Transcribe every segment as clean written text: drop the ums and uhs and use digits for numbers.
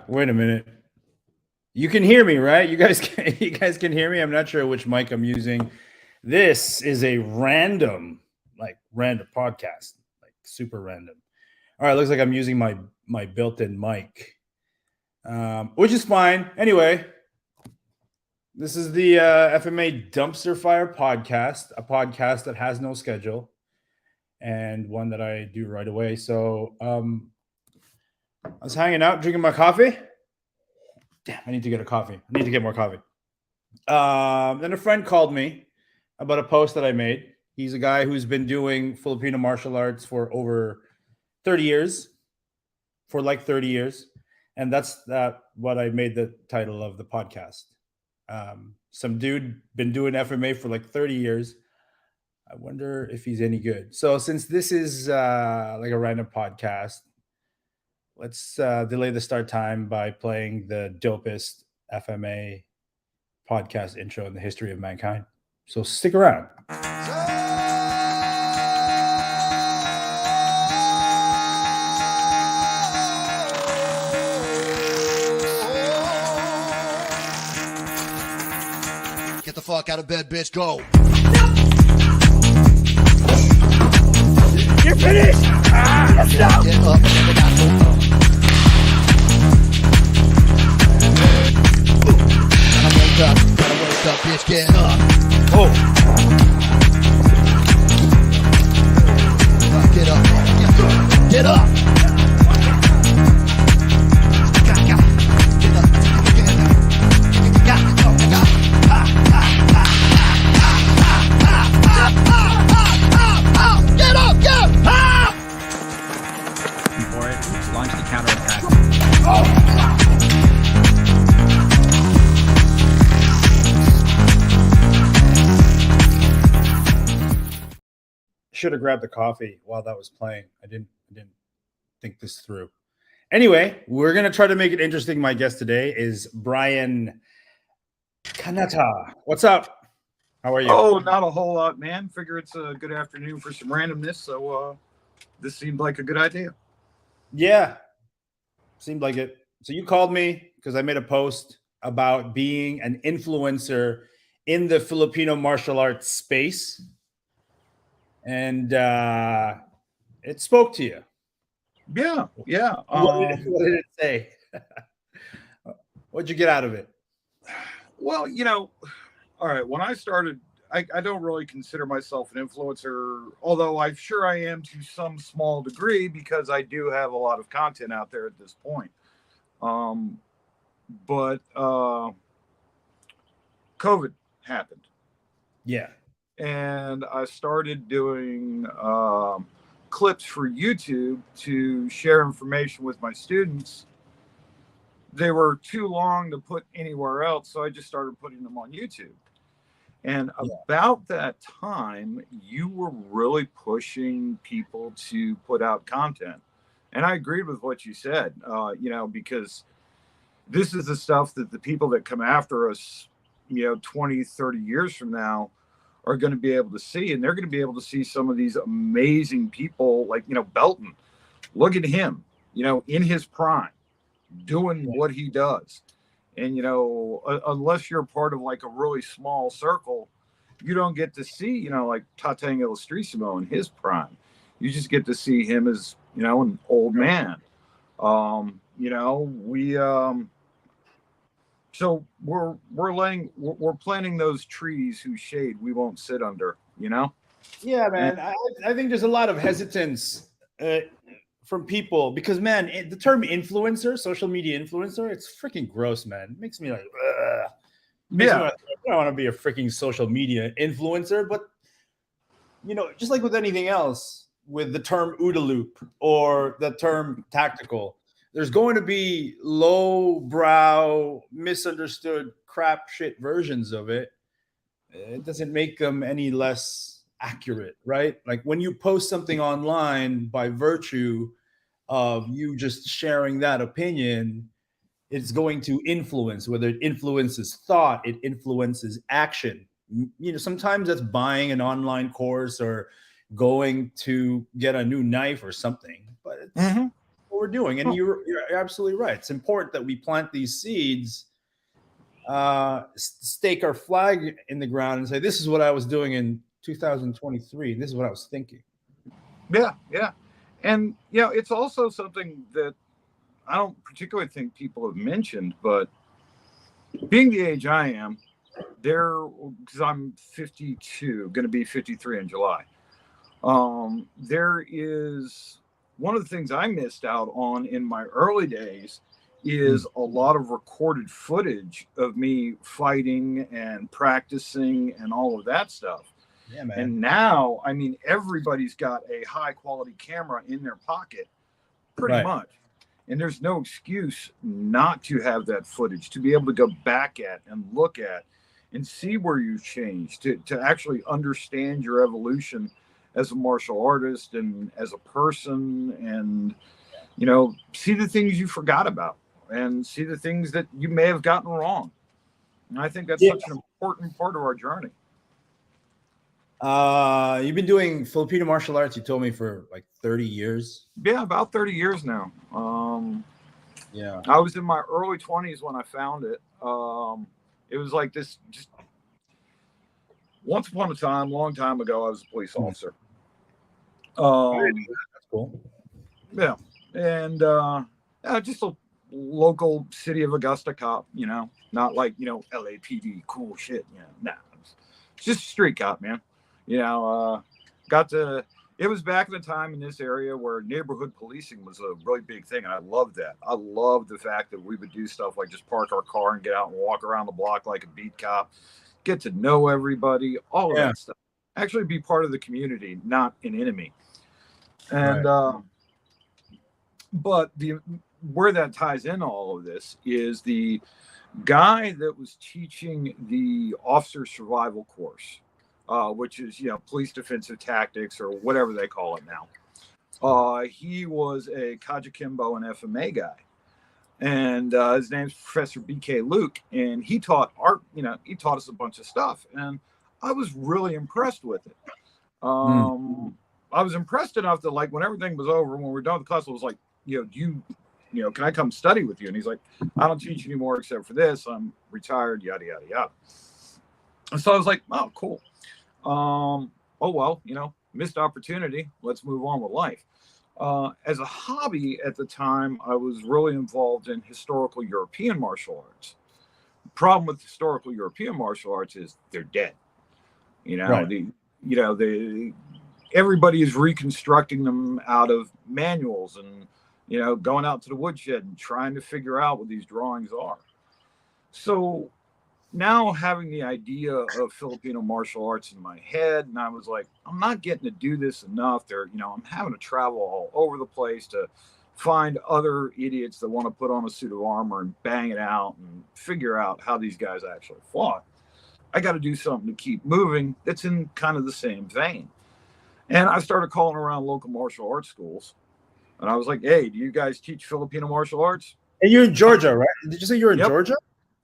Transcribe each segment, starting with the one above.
Wait a minute. You can hear me, right? You guys can hear me. I'm not sure which mic I'm using. This is a random podcast, like super random. All right, looks like I'm using my built-in mic, which is fine. Anyway, this is the FMA Dumpster Fire podcast, a podcast that has no schedule and one that I do right away. So I was hanging out, drinking my coffee. Damn, I need to get a coffee. I need to get more coffee. Then a friend called me about a post that I made. He's a guy who's been doing Filipino martial arts for over 30 years, for like 30 years. And that's what I made the title of the podcast. Some dude been doing FMA for like 30 years. I wonder if he's any good. So since this is like a random podcast, let's delay the start time by playing the dopest FMA podcast intro in the history of mankind. So stick around. Get the fuck out of bed, bitch. Go. You're finished. No. Get up. Gotta wake up, bitch. Get up. Oh. Get up. Get up. Before it launched the counterattack. Should have grabbed the coffee while that was playing. I didn't think this through. Anyway, we're gonna try to make it interesting. My guest today is Bryan Kanata. What's up? How are you? Oh, not a whole lot, man. Figure it's a good afternoon for some randomness, so this seemed like a good idea. Yeah, seemed like it. So you called me because I made a post about being an influencer in the Filipino martial arts space, and it spoke to you. Yeah. What did it say? What'd you get out of it? Well, all right, when I started, I don't really consider myself an influencer, although I'm sure I am to some small degree because I do have a lot of content out there at this point. But COVID happened. Yeah. And I started doing clips for YouTube to share information with my students. They were too long to put anywhere else, so I just started putting them on YouTube. And about that time, you were really pushing people to put out content. And I agreed with what you said, because this is the stuff that the people that come after us, 20, 30 years from now are going to be able to see. And they're going to be able to see some of these amazing people like, Belton. Look at him, in his prime, doing what he does. And, unless you're part of like a really small circle, you don't get to see, like Tatang Illustrissimo in his prime. You just get to see him as, an old man. So we're planting those trees whose shade we won't sit under, Yeah, man. I think there's a lot of hesitance from people because, man, the term influencer, social media influencer, it's freaking gross, man. It makes me like, ugh. I don't want to be a freaking social media influencer, but just like with anything else, with the term OODA loop or the term tactical, there's going to be low-brow, misunderstood crap shit versions of it. It doesn't make them any less accurate, right? Like when you post something online by virtue of you just sharing that opinion, it's going to influence, whether it influences thought, it influences action. Sometimes that's buying an online course or going to get a new knife or something, but it's what we're doing. And you're absolutely right. It's important that we plant these seeds, stake our flag in the ground, and say, "This is what I was doing in 2023. This is what I was thinking." Yeah, yeah. And, it's also something that I don't particularly think people have mentioned, but being the age I am, because I'm 52, going to be 53 in July. There is one of the things I missed out on in my early days is a lot of recorded footage of me fighting and practicing and all of that stuff. Yeah, man. And now, I mean, everybody's got a high quality camera in their pocket, pretty much. And there's no excuse not to have that footage, to be able to go back at and look at and see where you've changed, to actually understand your evolution as a martial artist and as a person, and, see the things you forgot about and see the things that you may have gotten wrong. And I think that's such an important part of our journey. You've been doing Filipino martial arts, you told me, for like 30 years. Yeah, about 30 years now. Yeah. I was in my early 20s when I found it. It was like this, just once upon a time, long time ago, I was a police officer. That's cool. Yeah. And just a local city of Augusta cop, not like, LAPD, cool shit. Nah, it's just a street cop, man. It was back in the time in this area where neighborhood policing was a really big thing. And I loved that. I loved the fact that we would do stuff like just park our car and get out and walk around the block like a beat cop, get to know everybody, all of that stuff. Actually be part of the community, not an enemy. And, but where that ties in all of this is the guy that was teaching the officer survival course, which is, police defensive tactics or whatever they call it now. He was a Kajikimbo and FMA guy. And his name's Professor BK Luke. And he taught art, he taught us a bunch of stuff. And I was really impressed with it. I was impressed enough that, like, when everything was over, when we were done with the class, I was like, can I come study with you? And he's like, I don't teach anymore except for this. I'm retired, yada, yada, yada. And so I was like, oh, cool. Oh, well, missed opportunity. Let's move on with life. As a hobby at the time, I was really involved in historical European martial arts. The problem with historical European martial arts is they're dead. Everybody is reconstructing them out of manuals and, going out to the woodshed and trying to figure out what these drawings are. So now having the idea of Filipino martial arts in my head, and I was like, I'm not getting to do this enough. I'm having to travel all over the place to find other idiots that want to put on a suit of armor and bang it out and figure out how these guys actually fought. I got to do something to keep moving that's in kind of the same vein. And I started calling around local martial arts schools. And I was like, hey, do you guys teach Filipino martial arts? And you're in Georgia, right? Did you say you're in Georgia?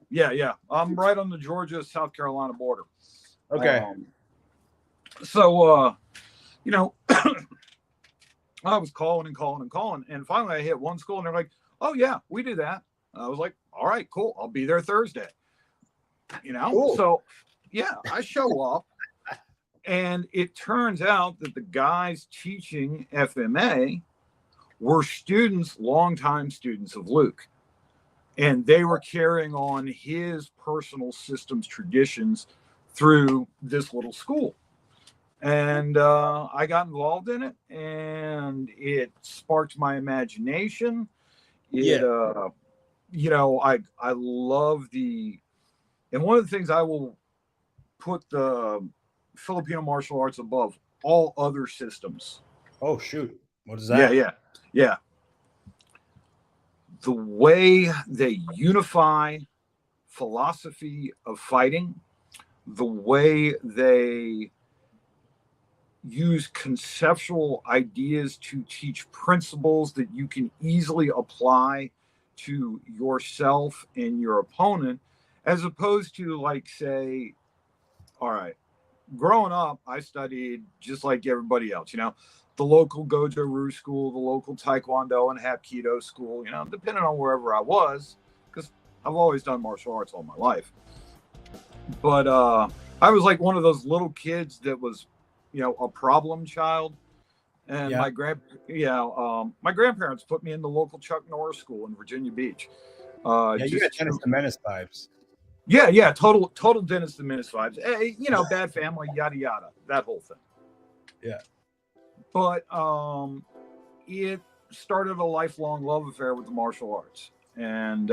Yeah. I'm right on the Georgia-South Carolina border. Okay. I was calling and calling and calling. And finally I hit one school and they're like, oh, yeah, we do that. And I was like, all right, cool. I'll be there Thursday. Cool. So, yeah, I show up. And it turns out that the guys teaching FMA were longtime students of Luke. And they were carrying on his personal systems traditions through this little school. And I got involved in it, and it sparked my imagination. I love and one of the things I will put the Filipino martial arts above all other systems. Oh, shoot. What is that? Yeah. The way they unify philosophy of fighting, the way they use conceptual ideas to teach principles that you can easily apply to yourself and your opponent, as opposed to, like, say, all right, growing up, I studied just like everybody else, the local Goju-Ryu school, the local Taekwondo and Hapkido school, depending on wherever I was, because I've always done martial arts all my life. But I was like one of those little kids that was, a problem child. And Yeah. my grandparents put me in the local Chuck Norris school in Virginia Beach. Yeah, you got Dennis the Menace vibes. Yeah, total Dennis the Menace vibes. Bad family, yada yada, that whole thing. Yeah. But it started a lifelong love affair with the martial arts, and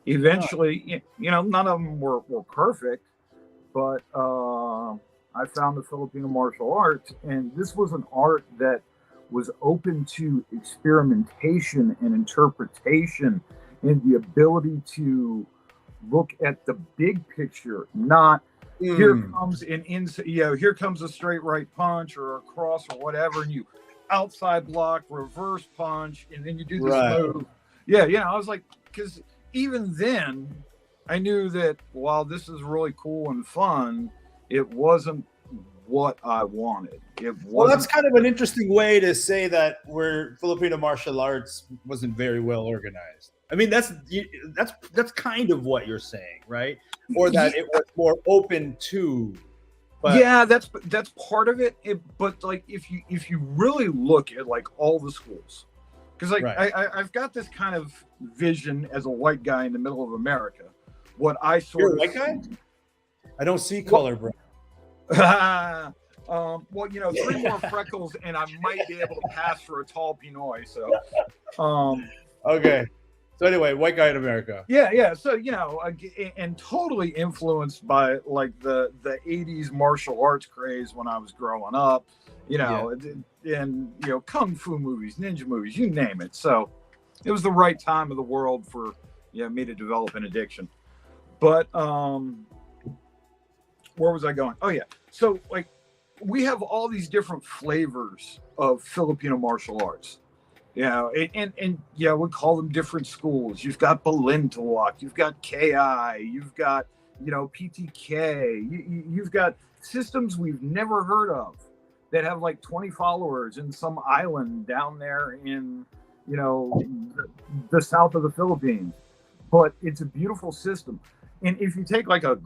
eventually, none of them were perfect, but I found the Filipino martial arts, and this was an art that was open to experimentation and interpretation, and the ability to look at the big picture, not here comes here comes a straight right punch or a cross or whatever, and you outside block, reverse punch, and then you do this move. Yeah, I was like, because even then, I knew that while this is really cool and fun, it wasn't what I wanted. Well, that's kind of an interesting way to say that where Filipino martial arts wasn't very well organized. I mean, that's kind of what you're saying, right? Or that it was more open to. But yeah, that's part of it. But like, if you really look at like all the schools, because like I've got this kind of vision as a white guy in the middle of America. What I sort You're of a white guy? I don't see color, bro. Well, 3 more freckles and I might be able to pass for a tall Pinoy. So, okay. So anyway, white guy in America. Yeah. So, and totally influenced by like the 80s martial arts craze when I was growing up, and, kung fu movies, ninja movies, you name it. So it was the right time of the world for me to develop an addiction. But where was I going? Oh, yeah. So like we have all these different flavors of Filipino martial arts. And we call them different schools. You've got Balintawak, you've got KI, you've got, PTK, you've got systems we've never heard of that have like 20 followers in some island down there in, the south of the Philippines. But it's a beautiful system. And if you take like a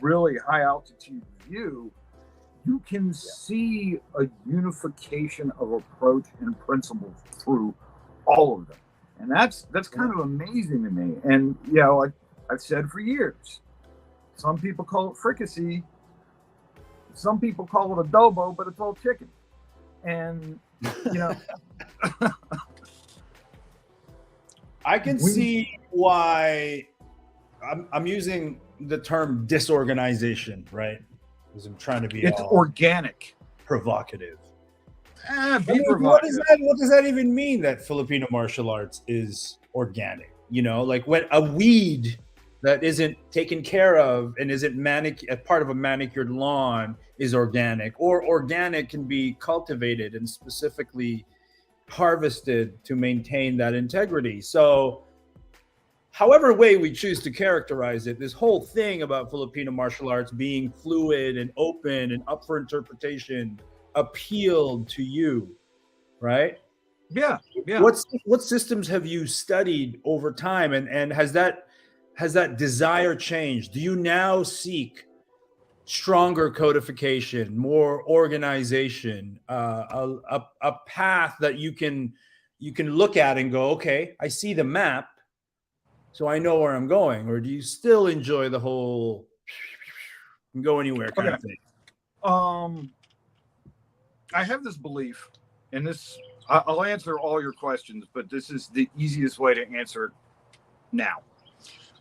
really high altitude view, you can see a unification of approach and principles through all of them. And that's kind of amazing to me. And, I've said for years, some people call it fricassee. Some people call it adobo, but it's all chicken. And, I can see why I'm using the term disorganization, right? Because I'm trying to be organic, provocative. Provocative. What does that even mean? That Filipino martial arts is organic? Like when a weed that isn't taken care of and isn't part of a manicured lawn is organic, or organic can be cultivated and specifically harvested to maintain that integrity. So however way we choose to characterize it, this whole thing about Filipino martial arts being fluid and open and up for interpretation appealed to you, right? Yeah. What systems have you studied over time, and has that desire changed? Do you now seek stronger codification, more organization, a path that you can look at and go, okay, I see the map, so I know where I'm going? Or do you still enjoy the whole go anywhere kind of thing? I have this belief, and I'll answer all your questions, but this is the easiest way to answer it now.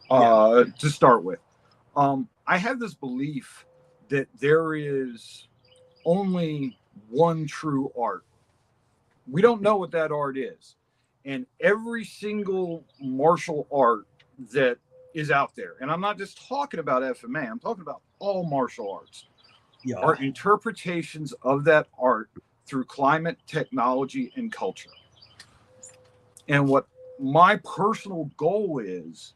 To start with, I have this belief that there is only one true art. We don't know what that art is. And every single martial art that is out there, and I'm not just talking about FMA, I'm talking about all martial arts, are interpretations of that art through climate, technology, and culture. And what my personal goal is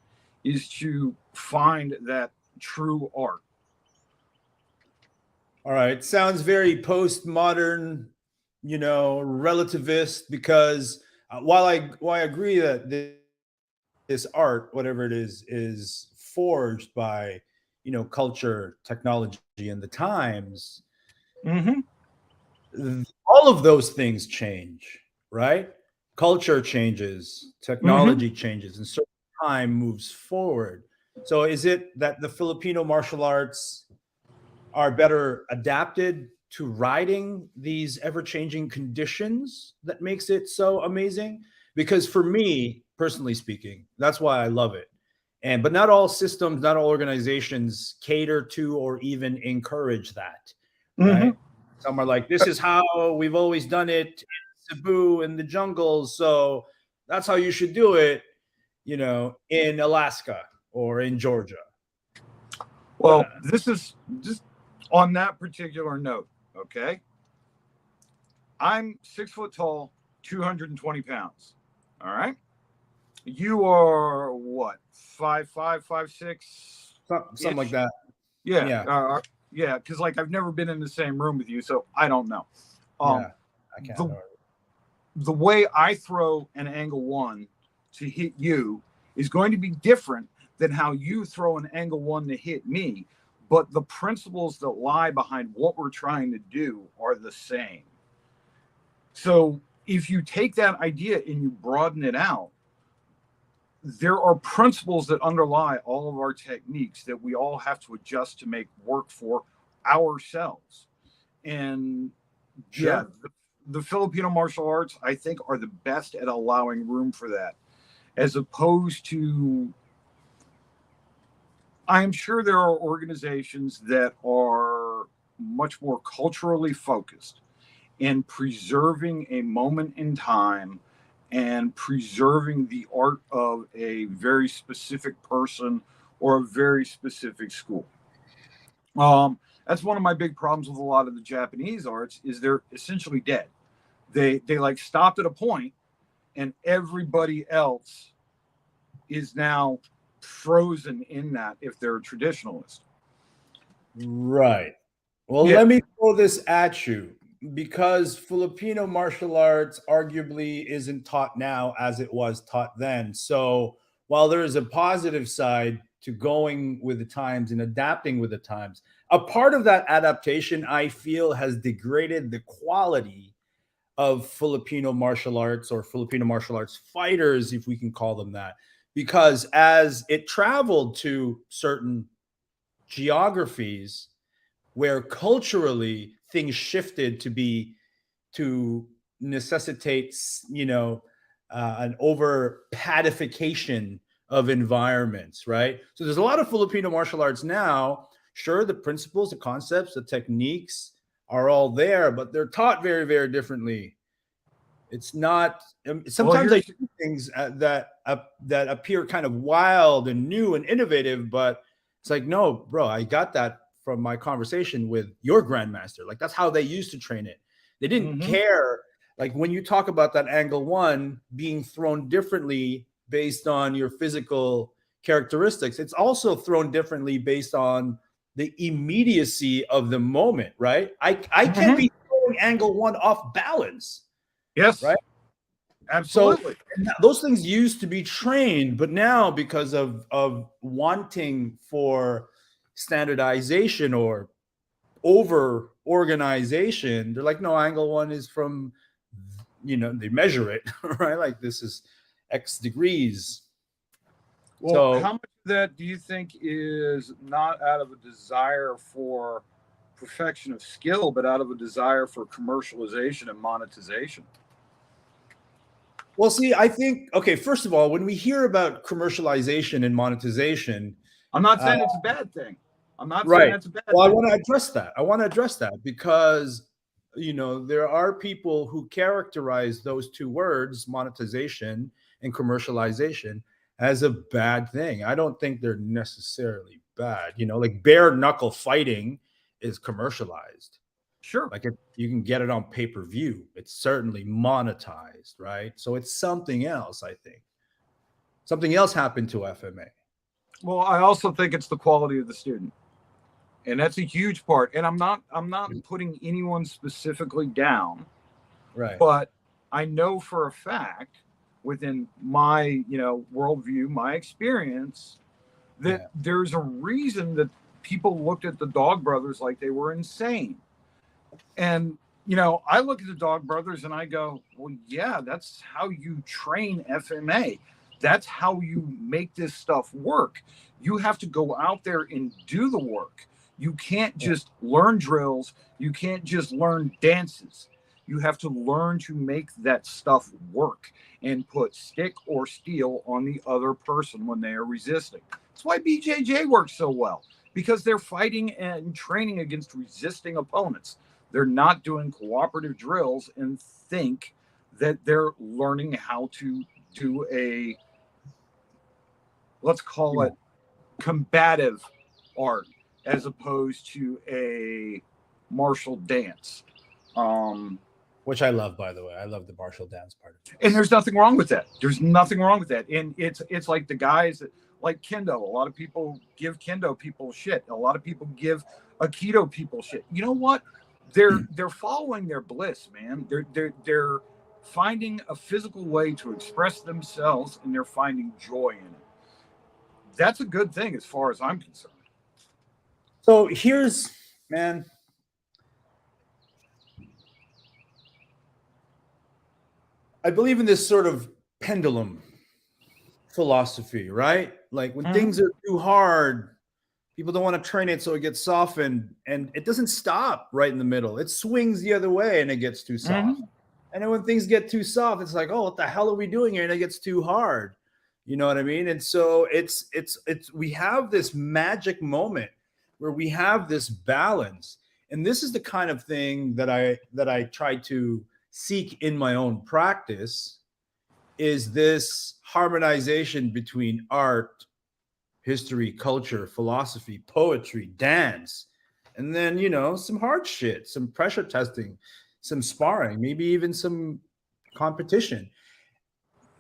to find that true art. All right. Sounds very postmodern, relativist. Because while I agree that this art, whatever it is forged by culture, technology, and the times. Mm-hmm. All of those things change, right? Culture changes, Mm-hmm. technology changes, and certain time moves forward. So is it that the Filipino martial arts are better adapted to riding these ever-changing conditions that makes it so amazing? Because for me, personally speaking, that's why I love it. But not all systems, not all organizations cater to or even encourage that, Mm-hmm. right? Some are like, this is how we've always done it in Cebu in the jungles, so that's how you should do it, in Alaska or in Georgia. Well, this is just on that particular note. Okay, I'm 6 foot tall, 220 pounds. All right. You are what, 5'5", 5'6" Something like ish? that. Yeah, Yeah, yeah. Because like I've never been in the same room with you, so I don't know. Um, yeah. I can't. the the way I throw an angle one to hit you is going to be different than how you throw an angle one to hit me, but the principles that lie behind what we're trying to do are the same. So if you take that idea and you broaden it out, there are principles that underlie all of our techniques that we all have to adjust to make work for ourselves. And yeah, Sure. the Filipino martial arts, I think, are the best at allowing room for that, as opposed to, I'm sure there are organizations that are much more culturally focused in preserving a moment in time and preserving the art of a very specific person or a very specific school. That's one of my big problems with a lot of the Japanese arts is they're essentially dead. They like stopped at a point, and everybody else is now frozen in that if they're a traditionalist. Right. Well, Yeah. let me throw this at you because Filipino martial arts arguably isn't taught now as it was taught then. So while there is a positive side to going with the times and adapting with the times, a part of that adaptation, I feel, has degraded the quality of Filipino martial arts or Filipino martial arts fighters, if we can call them that, because as it traveled to certain geographies where culturally things shifted to necessitate an over padification of environments, right? So there's a lot of Filipino martial arts now. Sure, the principles, the concepts, the techniques are all there, but they're taught very, very differently. It's not. Well, Sometimes I here's do things that appear kind of wild and new and innovative, but it's like, no, bro, I got that from my conversation with your grandmaster. Like that's how they used to train it. They didn't mm-hmm, care. Like when you talk about that angle one being thrown differently based on your physical characteristics, it's also thrown differently based on the immediacy of the moment, right? I can mm-hmm. be throwing angle one off balance, Yes, right? So absolutely. those things used to be trained, but now because of wanting for standardization or over organization, they're like, no, angle one is from, they measure it, right? Like this is X degrees. Well, So how much of that do you think is not out of a desire for perfection of skill, but out of a desire for commercialization and monetization? well, see, I think, okay, first of all, when we hear about commercialization and monetization, I'm not uh, saying it's a bad thing. I'm not saying right. that's a bad Well, I thing. want to address that. I want to address that because, there are people who characterize those two words, monetization and commercialization, as a bad thing. I don't think they're necessarily bad. Like bare knuckle fighting is commercialized. Sure. Like you can get it on pay per view. It's certainly monetized, right? So it's something else, I think. Something else happened to FMA. Well, I also think it's the quality of the student. And that's a huge part. And I'm not putting anyone specifically down, Right. but I know for a fact within my, worldview, my experience, that there's a reason that people looked at the Dog Brothers like they were insane. And, I look at the Dog Brothers and I go, well, yeah, that's how you train FMA. That's how you make this stuff work. You have to go out there and do the work. You can't just learn drills. You can't just learn dances. You have to learn to make that stuff work and put stick or steel on the other person when they are resisting. That's why BJJ works so well, because they're fighting and training against resisting opponents. They're not doing cooperative drills and think that they're learning how to do a, let's call it combative art, as opposed to a martial dance. Which I love, by the way. I love the martial dance part of it. And there's nothing wrong with that. There's nothing wrong with that. And it's like the guys that like kendo. A lot of people give kendo people shit. A lot of people give aikido people shit. You know what? They're following their bliss, man. They're finding a physical way to express themselves, and they're finding joy in it. That's a good thing as far as I'm concerned. So here's, man, I believe in this sort of pendulum philosophy, right? Like when things are too hard, people don't want to train it so it gets softened, and it doesn't stop right in the middle. It swings the other way and it gets too soft. And then when things get too soft, it's like, oh, what the hell are we doing here? And it gets too hard. You know what I mean? And so it's we have this magic moment where we have this balance. And this is the kind of thing that I try to seek in my own practice, is this harmonization between art, history, culture, philosophy, poetry, dance, and then, some hard shit, some pressure testing, some sparring, maybe even some competition.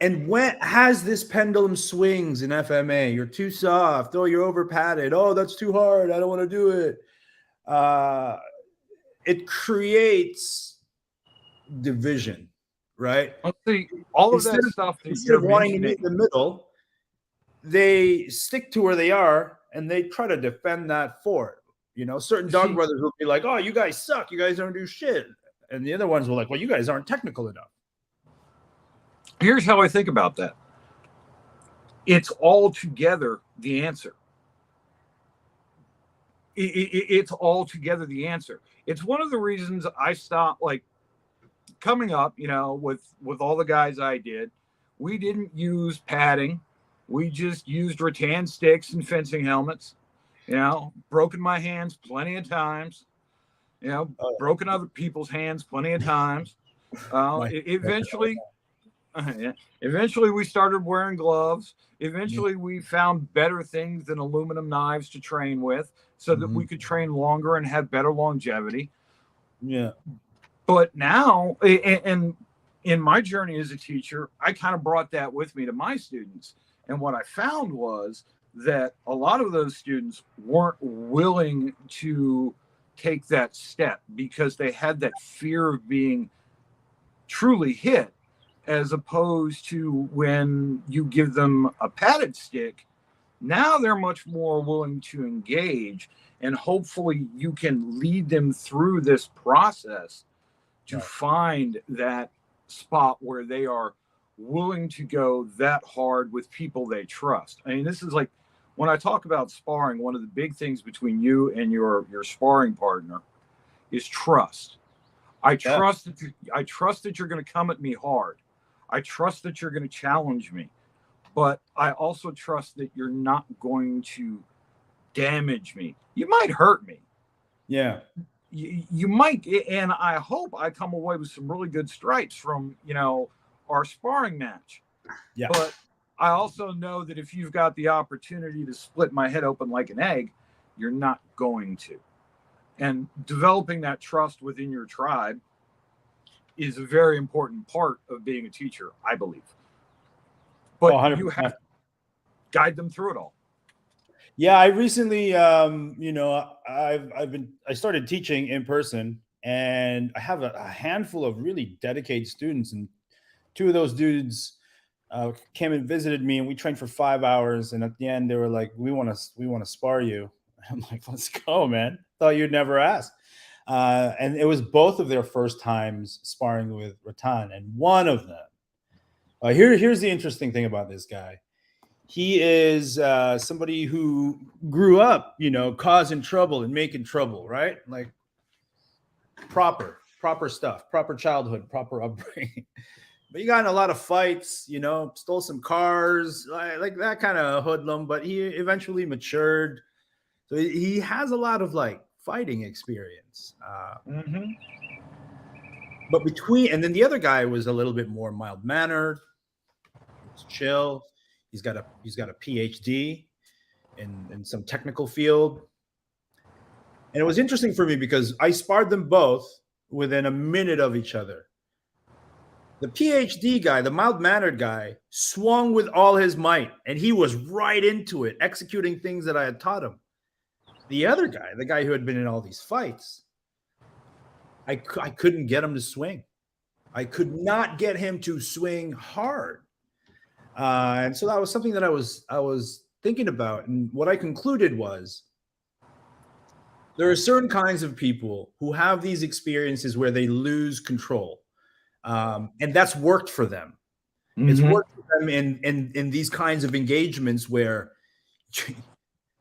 And when has this pendulum swings in FMA, you're too soft, oh, you're over padded, oh, that's too hard, I don't want to do it. It creates division, right? Let's see, all of Instead that stuff that Instead you're of wanting to mentioning, meet in the middle, they stick to where they are and they try to defend that fort. Certain Dog Brothers will be like, oh, you guys suck, you guys don't do shit. And the other ones were like, well, you guys aren't technical enough. here's how I think about that. It's altogether the answer. It's altogether the answer. It's one of the reasons I stopped, like, coming up, with all the guys I did. We didn't use padding. We just used rattan sticks and fencing helmets. Broken my hands plenty of times. Broken other people's hands plenty of times. Eventually we started wearing gloves. Eventually we found better things than aluminum knives to train with, so that we could train longer and have better longevity. Yeah. But now, and in my journey as a teacher, I kind of brought that with me to my students. And what I found was that a lot of those students weren't willing to take that step because they had that fear of being truly hit, as opposed to when you give them a padded stick. Now they're much more willing to engage, and hopefully you can lead them through this process to find that spot where they are willing to go that hard with people they trust. I mean, this is like, when I talk about sparring, one of the big things between you and your sparring partner is trust. I trust that you're going to come at me hard. I trust that you're going to challenge me, but I also trust that you're not going to damage me. You might hurt me. Yeah. You might, and I hope I come away with some really good stripes from, our sparring match. Yeah. But I also know that if you've got the opportunity to split my head open like an egg, you're not going to. And developing that trust within your tribe is a very important part of being a teacher, I believe. But you have to guide them through it all. Yeah, I recently, I started teaching in person, and I have a handful of really dedicated students, and two of those dudes came and visited me, and we trained for 5 hours. And at the end, they were like, we want to spar you." I'm like, "Let's go, man. Thought you'd never ask." And it was both of their first times sparring with Rattan, and one of them. Here's the interesting thing about this guy. He is somebody who grew up, causing trouble and making trouble, right? Like proper stuff, proper childhood, proper upbringing. But he got in a lot of fights, stole some cars, like that kind of hoodlum. But he eventually matured, so he has a lot of like fighting experience. Mm-hmm. But and then the other guy was a little bit more mild mannered, chill. He's got a PhD in some technical field. And it was interesting for me because I sparred them both within a minute of each other. The PhD guy, the mild-mannered guy, swung with all his might, and he was right into it, executing things that I had taught him. The other guy, the guy who had been in all these fights, I couldn't get him to swing. I could not get him to swing hard. And so that was something that I was thinking about. And what I concluded was there are certain kinds of people who have these experiences where they lose control. And that's worked for them. It's Mm-hmm. worked for them in these kinds of engagements where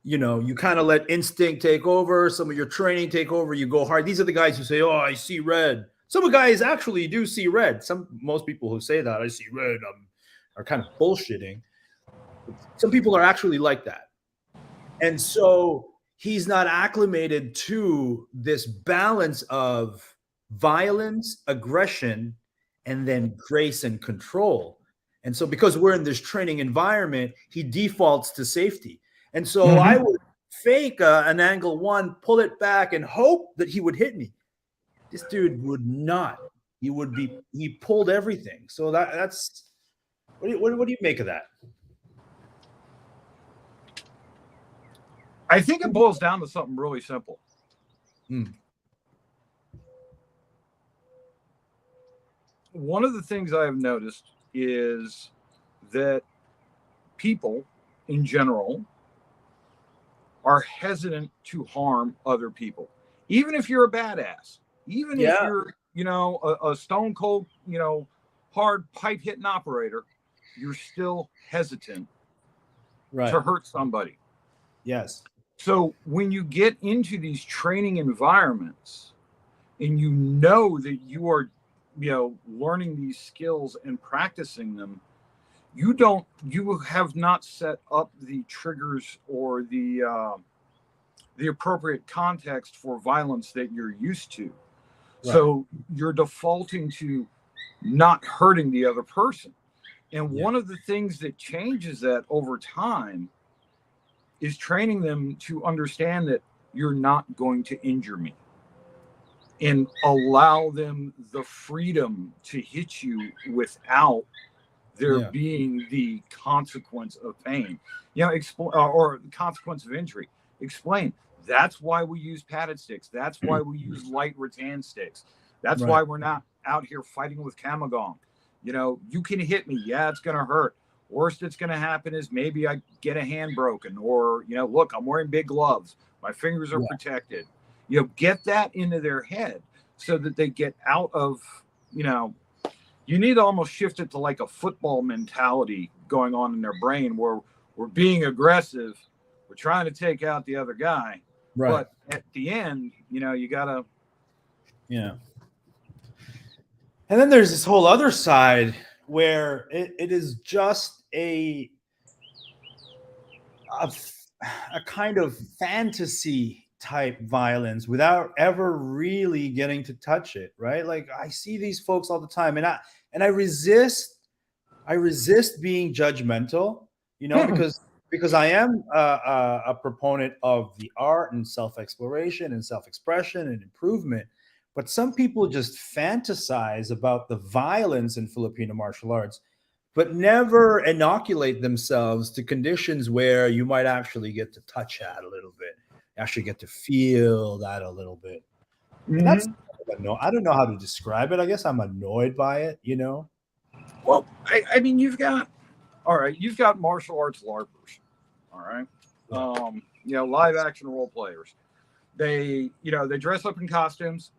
you kind of let instinct take over, some of your training take over, you go hard. These are the guys who say, "Oh, I see red." Some guys actually do see red. Most people who say that, "I see red," are kind of bullshitting. Some people are actually like that. And so he's not acclimated to this balance of violence, aggression, and then grace and control. And so because we're in this training environment, he defaults to safety. And so Mm-hmm. I would fake an angle one, pull it back, and hope that he would hit me. This dude would not. He pulled everything. So that's what do you make of that? I think it boils down to something really simple. One of the things I have noticed is that people in general are hesitant to harm other people. Even if you're a badass, even if you're, a stone cold, hard pipe hitting operator, you're still hesitant to hurt somebody. Yes. So when you get into these training environments and you know that you are, learning these skills and practicing them, you have not set up the triggers or the appropriate context for violence that you're used to. Right. So you're defaulting to not hurting the other person. And one of the things that changes that over time is training them to understand that you're not going to injure me, and allow them the freedom to hit you without there being the consequence of pain, or the consequence of injury. Explain. That's why we use padded sticks. That's why we use light rattan sticks. That's why we're not out here fighting with Kamagong. You can hit me. Yeah, it's going to hurt. Worst that's going to happen is maybe I get a hand broken, or, look, I'm wearing big gloves. My fingers are protected. Get that into their head so that they get out of, you need to almost shift it to like a football mentality going on in their brain where we're being aggressive. We're trying to take out the other guy. Right. But at the end, you got to. Yeah. And then there's this whole other side where it is just a kind of fantasy type violence without ever really getting to touch it, right? Like I see these folks all the time, and I resist being judgmental, because I am a proponent of the art and self-exploration and self-expression and improvement. But some people just fantasize about the violence in Filipino martial arts but never inoculate themselves to conditions where you might actually get to touch that a little bit, actually get to feel that a little bit. And that's, I don't know how to describe it. I guess I'm annoyed by it, you know? Well, I mean, you've got martial arts LARPers, all right? Live action role players. They dress up in costumes.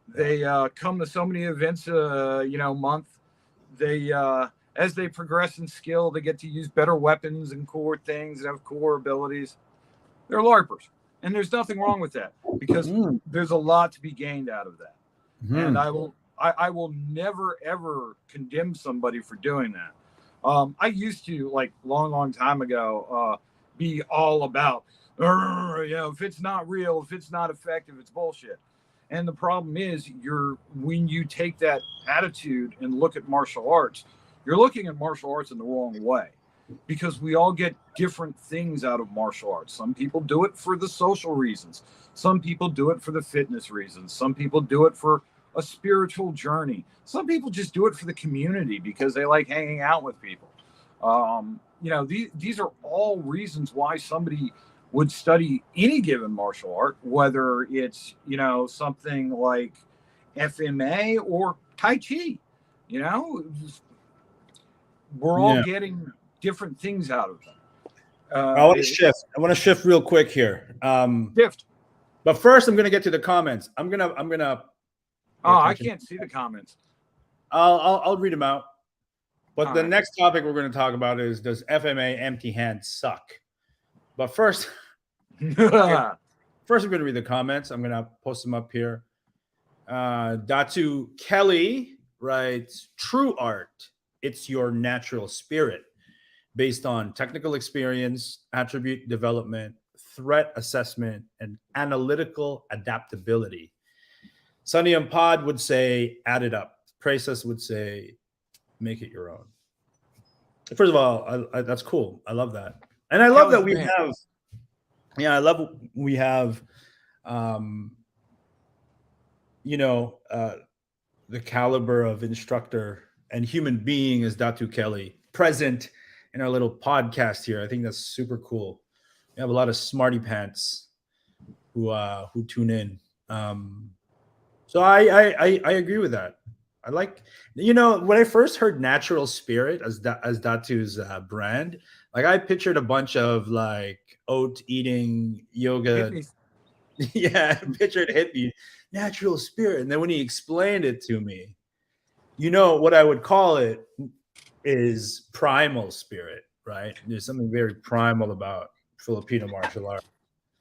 They come to so many events, month. They, as they progress in skill, they get to use better weapons and cooler things and have cooler abilities. They're LARPers. And there's nothing wrong with that because there's a lot to be gained out of that. And I will never, ever condemn somebody for doing that. I used to, like, long time ago, be all about, if it's not real, if it's not effective, it's bullshit. And the problem is when you take that attitude and look at martial arts, you're looking at martial arts in the wrong way, because we all get different things out of martial arts. Some people do it for the social reasons. Some people do it for the fitness reasons. Some people do it for a spiritual journey. Some people just do it for the community because they like hanging out with people. These are all reasons why somebody would study any given martial art, whether it's, something like FMA or Tai Chi. We're all getting different things out of them. I want to shift real quick here. Shift. But first, I'm going to get to the comments. I'm gonna. Oh, I can't see the comments. I'll read them out. But the right. next topic we're going to talk about is, does FMA empty hands suck? But first, I'm going to read the comments. I'm going to post them up here. Datu Kelly writes, true art, it's your natural spirit based on technical experience, attribute development, threat assessment, and analytical adaptability. Sunny and Pod would say, add it up. Praces would say, make it your own. First of all, that's cool. I love that. And I love that we have, I love we have, the caliber of instructor and human being as Datu Kelly present in our little podcast here. I think that's super cool. We have a lot of smarty pants who tune in. So I agree with that. I like, when I first heard natural spirit as Datu's brand, like I pictured a bunch of like oat eating yoga. Hippies. Yeah, pictured hippie, natural spirit. And then when he explained it to me, what I would call it is primal spirit, right? There's something very primal about Filipino martial art.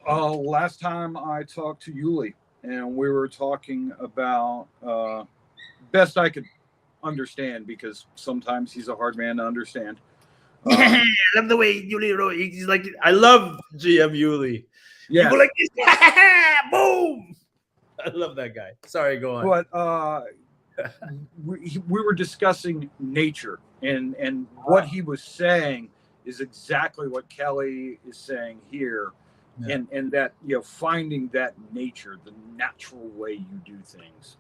Last time I talked to Yuli, and we were talking about best I could understand, because sometimes he's a hard man to understand. I love the way Yuli wrote. He's like, I love GM Yuli. Yeah, you go like this, boom. I love that guy. Sorry, go on. But we were discussing nature, and what he was saying is exactly what Kelly is saying here. Yeah. And that, finding that nature, the natural way you do things.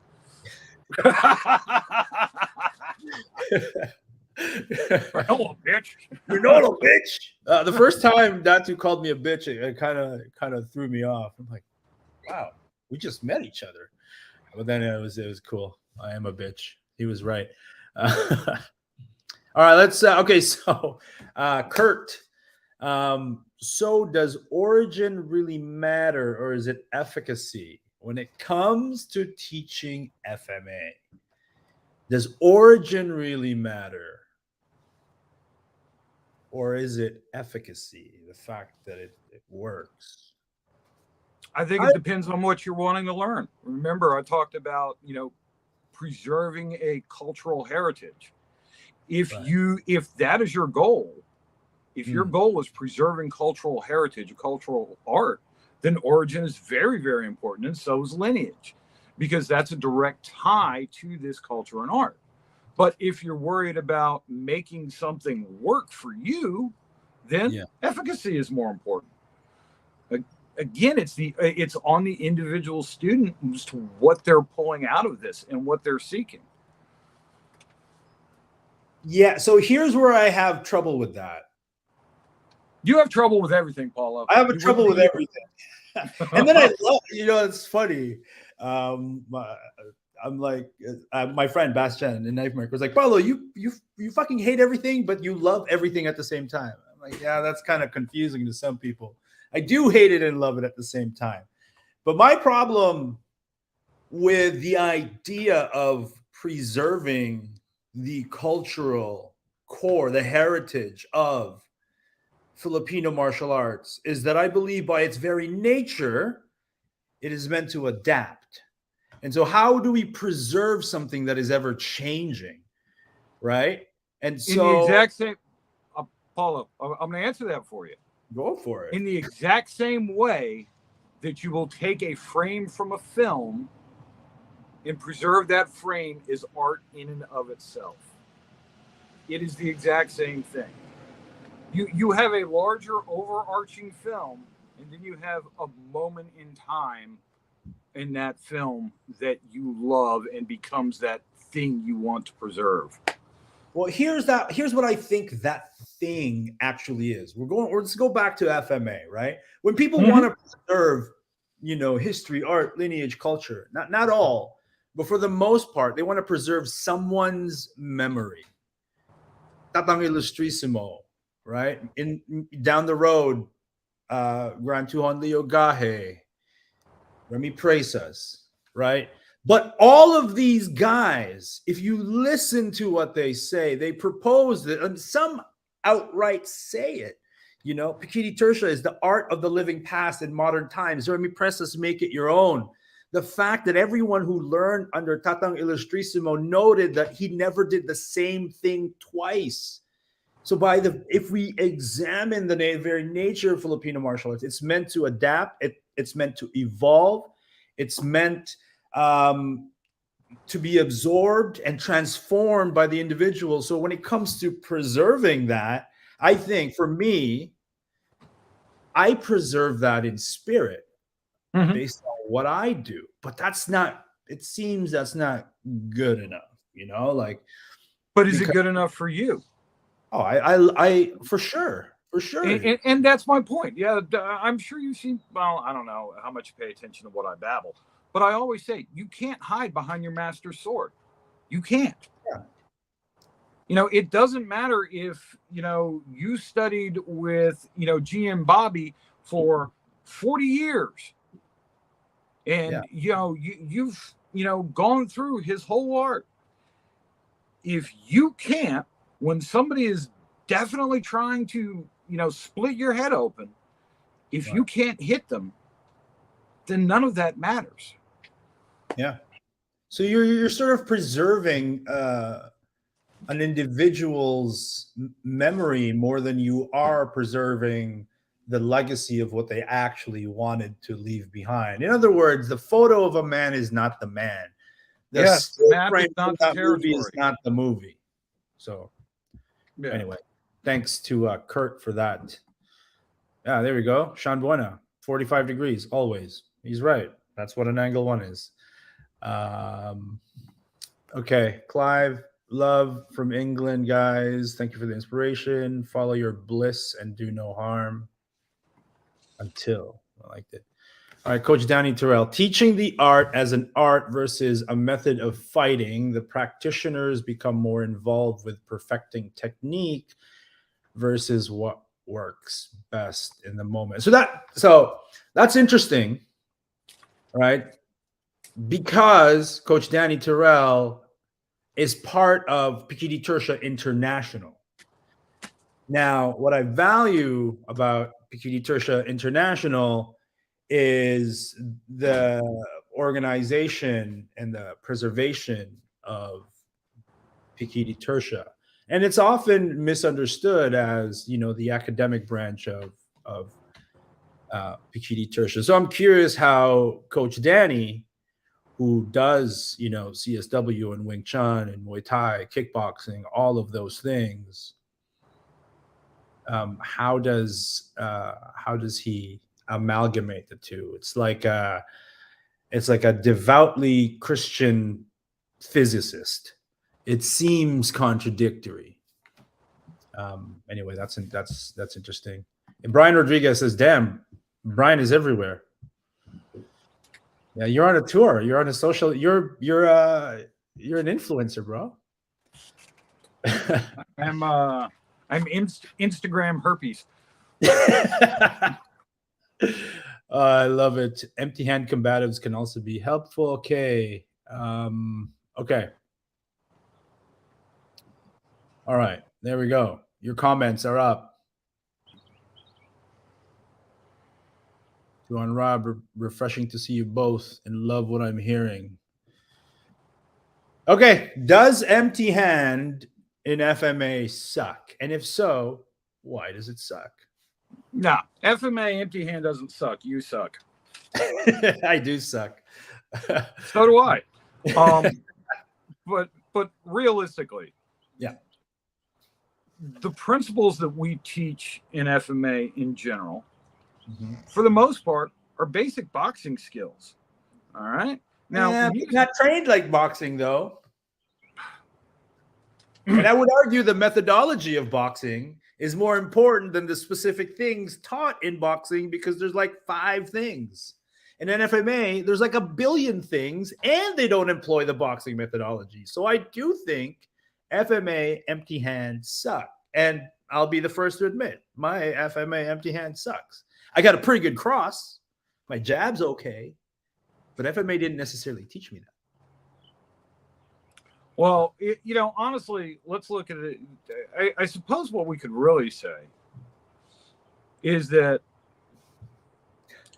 Hello, bitch. You're not a bitch. The first time Datu called me a bitch, it kind of threw me off. I'm like, wow, we just met each other. But then it was cool. I am a bitch. He was right. All right, let's. Okay, so Kurt. So does origin really matter, or is it efficacy when it comes to teaching FMA? Does origin really matter, or is it efficacy, the fact that it works? I think it depends on what you're wanting to learn. Remember, I talked about, preserving a cultural heritage. If that is your goal, if your goal is preserving cultural heritage, cultural art, then origin is very, very important, and so is lineage, because that's a direct tie to this culture and art. But if you're worried about making something work for you, then efficacy is more important. Again, it's on the individual student as to what they're pulling out of this and what they're seeking. Yeah. So here's where I have trouble with that. You have trouble with everything, Paulo. I have a You trouble with wouldn't everything. And then I love, it's funny. I'm like, my friend Bastian in Nightmare was like, Paulo, you fucking hate everything, but you love everything at the same time. I'm like, yeah, that's kind of confusing to some people. I do hate it and love it at the same time. But my problem with the idea of preserving the cultural core, the heritage of Filipino martial arts is that I believe by its very nature, it is meant to adapt. And so, how do we preserve something that is ever changing? Right. And in the so, exact same, Paulo, I'm going to answer that for you. go for it. In the exact same way that you will take a frame from a film and preserve that frame is art in and of itself. It is the exact same thing. You have a larger overarching film, and then you have a moment in time in that film that you love and becomes that thing you want to preserve. Well, here's what I think that thing actually is. Let's go back to FMA, right? When people want to preserve, history, art, lineage, culture, not all, but for the most part, they want to preserve someone's memory. Tatang Illustrissimo, right? Down the road, Gran Tuhon Leo Gahe, Remy Presas, right? But all of these guys, if you listen to what they say, they propose it, and some outright say it. Pikiti Tertia is the art of the living past in modern times. Remy Presas, make it your own. The fact that everyone who learned under Tatang Illustrissimo noted that he never did the same thing twice. So if we examine the very nature of Filipino martial arts, it's meant to adapt. It's meant to evolve. It's meant to be absorbed and transformed by the individual. So when it comes to preserving that, I think for me, I preserve that in spirit based on what I do. But it seems that's not good enough, But is it good enough for you? Oh, I for sure. And that's my point. Yeah, I'm sure you've seen, well, I don't know how much you pay attention to what I babble, but I always say, you can't hide behind your master's sword. You can't. Yeah. It doesn't matter if, you studied with, GM Bobby for 40 years and, you've, gone through his whole art. If you can't, when somebody is definitely trying to, split your head open, if you can't hit them, then none of that matters. Yeah. So you're sort of preserving an individual's memory more than you are preserving the legacy of what they actually wanted to leave behind. In other words, the photo of a man is not the man. The map is not the movie is territory. not the movie. So Yeah. anyway, thanks to Kurt for that. Yeah, there we go. Sean Buena, 45 degrees, always. He's right. That's what an angle one is. Okay, Clive, love from England, guys. Thank you for the inspiration. Follow your bliss and do no harm. Until. I liked it. All right, Coach Danny Terrell. Teaching the art as an art versus a method of fighting, the practitioners become more involved with perfecting technique versus what works best in the moment. So that's interesting, right? Because Coach Danny Terrell is part of Pikiti Tertia International. Now, what I value about Pikiti Tertia International is the organization and the preservation of Pikiti Tertia. And it's often misunderstood as, the academic branch of Pikiti Tertia. So I'm curious how Coach Danny, who does, CSW and Wing Chun and Muay Thai, kickboxing, all of those things, how does he amalgamate the two? It's like a devoutly Christian physicist. It seems contradictory. Anyway, that's interesting. And Brian Rodriguez says, "Damn, Brian is everywhere." Yeah, you're on a tour. You're on a social. You're an influencer, bro. I'm Instagram herpes. I love it. Empty hand combatives can also be helpful. Okay. Okay. All right. There we go. Your comments are up. Joan Rob, refreshing to see you both and love what I'm hearing. Okay. Does empty hand in FMA suck? And if so, why does it suck? No, FMA empty hand doesn't suck. You suck. I do suck. So do I. But realistically, yeah, the principles that we teach in FMA in general, for the most part, are basic boxing skills. All right. Now, not trained like boxing, though. And I would argue the methodology of boxing is more important than the specific things taught in boxing, because there's like 5 things. And in FMA, there's like 1 billion things, and they don't employ the boxing methodology. So I do think FMA empty hand suck. And I'll be the first to admit, my FMA empty hand sucks. I got a pretty good cross. My jab's okay. But FMA didn't necessarily teach me that. Well, honestly, let's look at it. I suppose what we could really say is that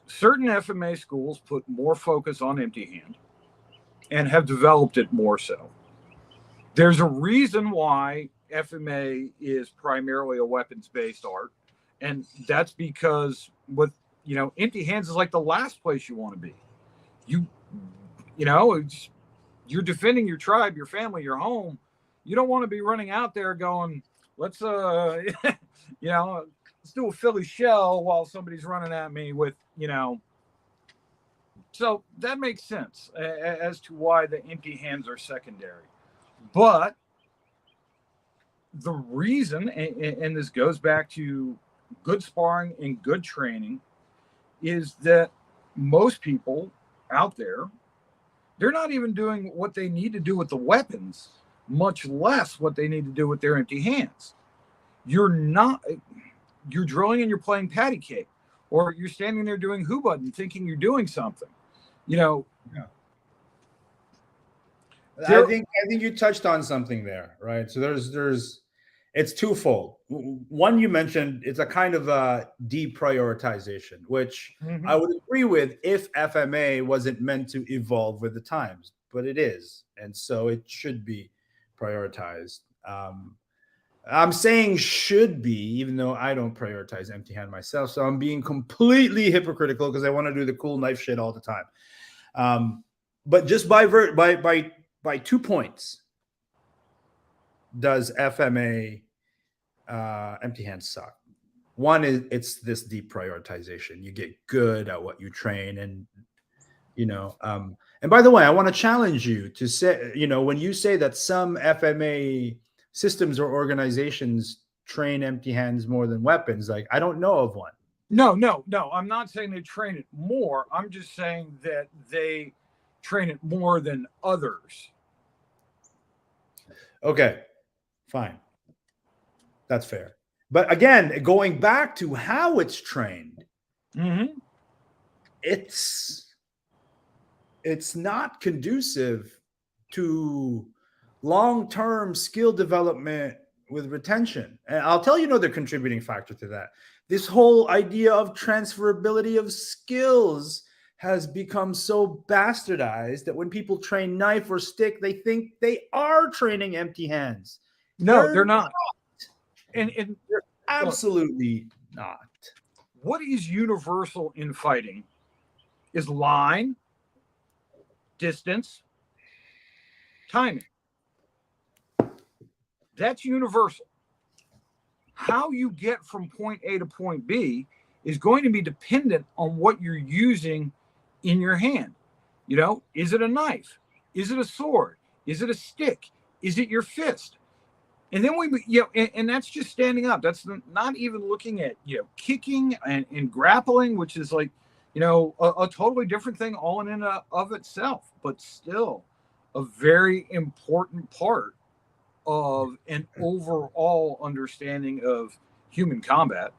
certain FMA schools put more focus on empty hand and have developed it more so. There's a reason why FMA is primarily a weapons-based art, and that's because empty hands is like the last place you want to be. You're defending your tribe, your family, your home. You don't want to be running out there going, let's do a Philly shell while somebody's running at me with, So that makes sense as to why the empty hands are secondary. But the reason, and this goes back to good sparring and good training, is that most people out there, they're not even doing what they need to do with the weapons, much less what they need to do with their empty hands. You're drilling and you're playing patty cake, or you're standing there doing hubba and thinking you're doing something. Yeah. I think you touched on something there, right? So it's twofold. One, you mentioned it's a kind of a deprioritization, which I would agree with if FMA wasn't meant to evolve with the times, but it is. And so it should be prioritized. I'm saying should be, even though I don't prioritize empty hand myself. So I'm being completely hypocritical because I want to do the cool knife shit all the time. But just by 2 points, does FMA empty hands suck? One is it's this deprioritization. You get good at what you train, and and by the way, I want to challenge you to say, when you say that some FMA systems or organizations train empty hands more than weapons, like I don't know of one. No. I'm not saying they train it more. I'm just saying that they train it more than others. Okay, fine. That's fair. But again, going back to how it's trained, it's not conducive to long-term skill development with retention. And I'll tell you another contributing factor to that. This whole idea of transferability of skills has become so bastardized that when people train knife or stick, they think they are training empty hands. No, they're not. And they're absolutely not. What is universal in fighting is line, distance, timing. That's universal. How you get from point A to point B is going to be dependent on what you're using in your hand. Is it a knife? Is it a sword? Is it a stick? Is it your fist? And then and that's just standing up. That's not even looking at, kicking and grappling, which is like, a totally different thing all in and of itself, but still a very important part of an overall understanding of human combat.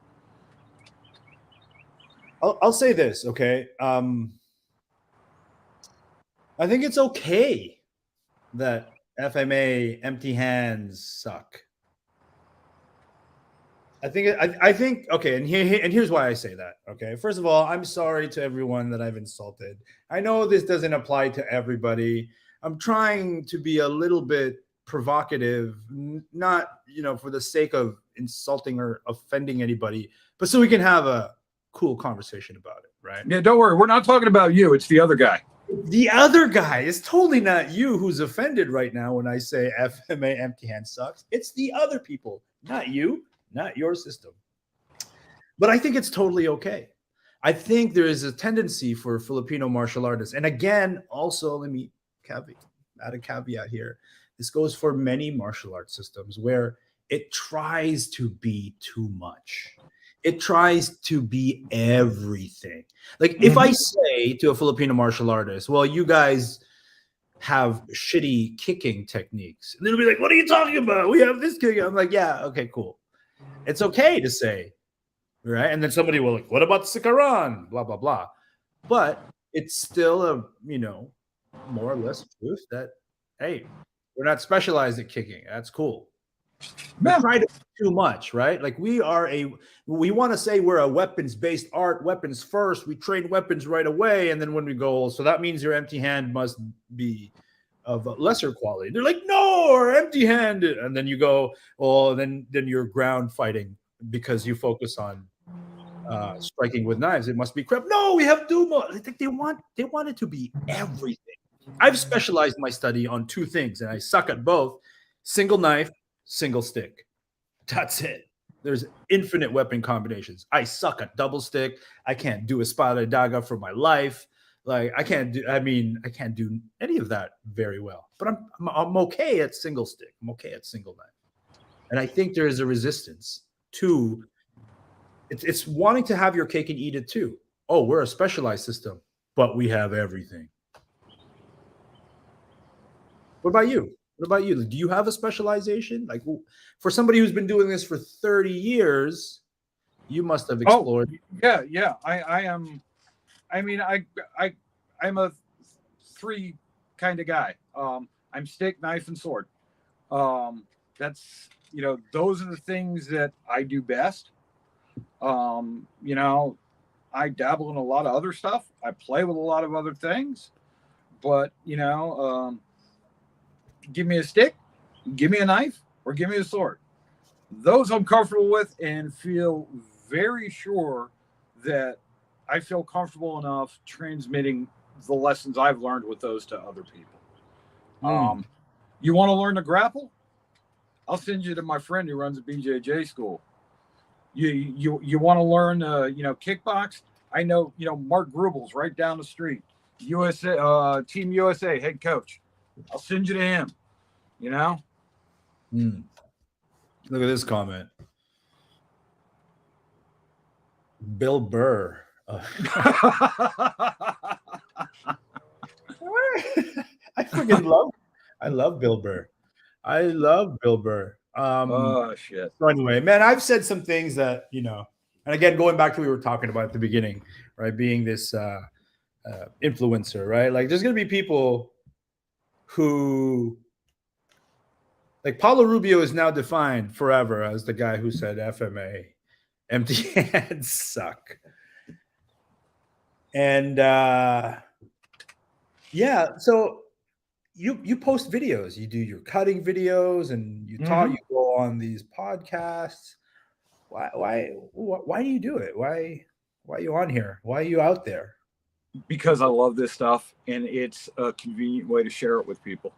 I'll say this, okay? I think it's okay that FMA empty hands suck. I think okay, and here's why I say that. Okay, first of all, I'm sorry to everyone that I've insulted. I know this doesn't apply to everybody. I'm trying to be a little bit provocative, not for the sake of insulting or offending anybody, but so we can have a cool conversation about it, right? Yeah, don't worry, we're not talking about you. It's the other guy. The other guy is totally not you who's offended right now when I say FMA empty hand sucks. It's the other people, not you. Not your system. But I think it's totally okay. I think there is a tendency for Filipino martial artists. And again, also, let me add a caveat here. This goes for many martial arts systems where it tries to be too much. It tries to be everything. Like if I say to a Filipino martial artist, well, you guys have shitty kicking techniques. And they'll be like, what are you talking about? We have this kicking. I'm like, yeah, okay, cool. It's okay to say, right? And then somebody will like, what about Sikaran? Blah, blah, blah. But it's still a, more or less truth that, hey, we're not specialized at kicking. That's cool. We try to do too much, right? Like we want to say we're a weapons-based art, weapons first. We train weapons right away. And then when we go, so that means your empty hand must be of a lesser quality. They're like, no, or empty-handed. And then you go, well, then you're ground fighting because you focus on striking with knives. It must be crap. No, we have Duma. I think they want it to be everything. I've specialized my study on two things, and I suck at both: single knife, single stick. That's it. There's infinite weapon combinations. I suck at double stick. I can't do espada daga for my life. Like I can't do any of that very well. But I'm okay at single stick. I'm okay at single knife. And I think there is a resistance to it's wanting to have your cake and eat it too. Oh, we're a specialized system, but we have everything. What about you? What about you? Do you have a specialization? Like for somebody who's been doing this for 30 years, you must have explored. Oh, yeah. I am. I mean, I'm a three kind of guy. I'm stick, knife, and sword. That's those are the things that I do best. I dabble in a lot of other stuff. I play with a lot of other things, but give me a stick, give me a knife, or give me a sword. Those I'm comfortable with and feel very sure that I feel comfortable enough transmitting the lessons I've learned with those to other people. You want to learn to grapple? I'll send you to my friend who runs a BJJ school. You want to learn kickbox? I know Mark Grubel's right down the street. USA Team USA head coach. I'll send you to him. Look at this comment. Bill Burr. I freaking love Bill Burr. I love Bill Burr. Oh shit. So anyway, man, I've said some things that, and again, going back to what we were talking about at the beginning, right? Being this influencer, right? Like there's going to be people who, like Paulo Rubio is now defined forever as the guy who said FMA, empty hands suck. And so you post videos, you do your cutting videos, and you talk, you go on these podcasts. Why do you do it? Why are you on here? Why are you out there? Because I love this stuff, and it's a convenient way to share it with people.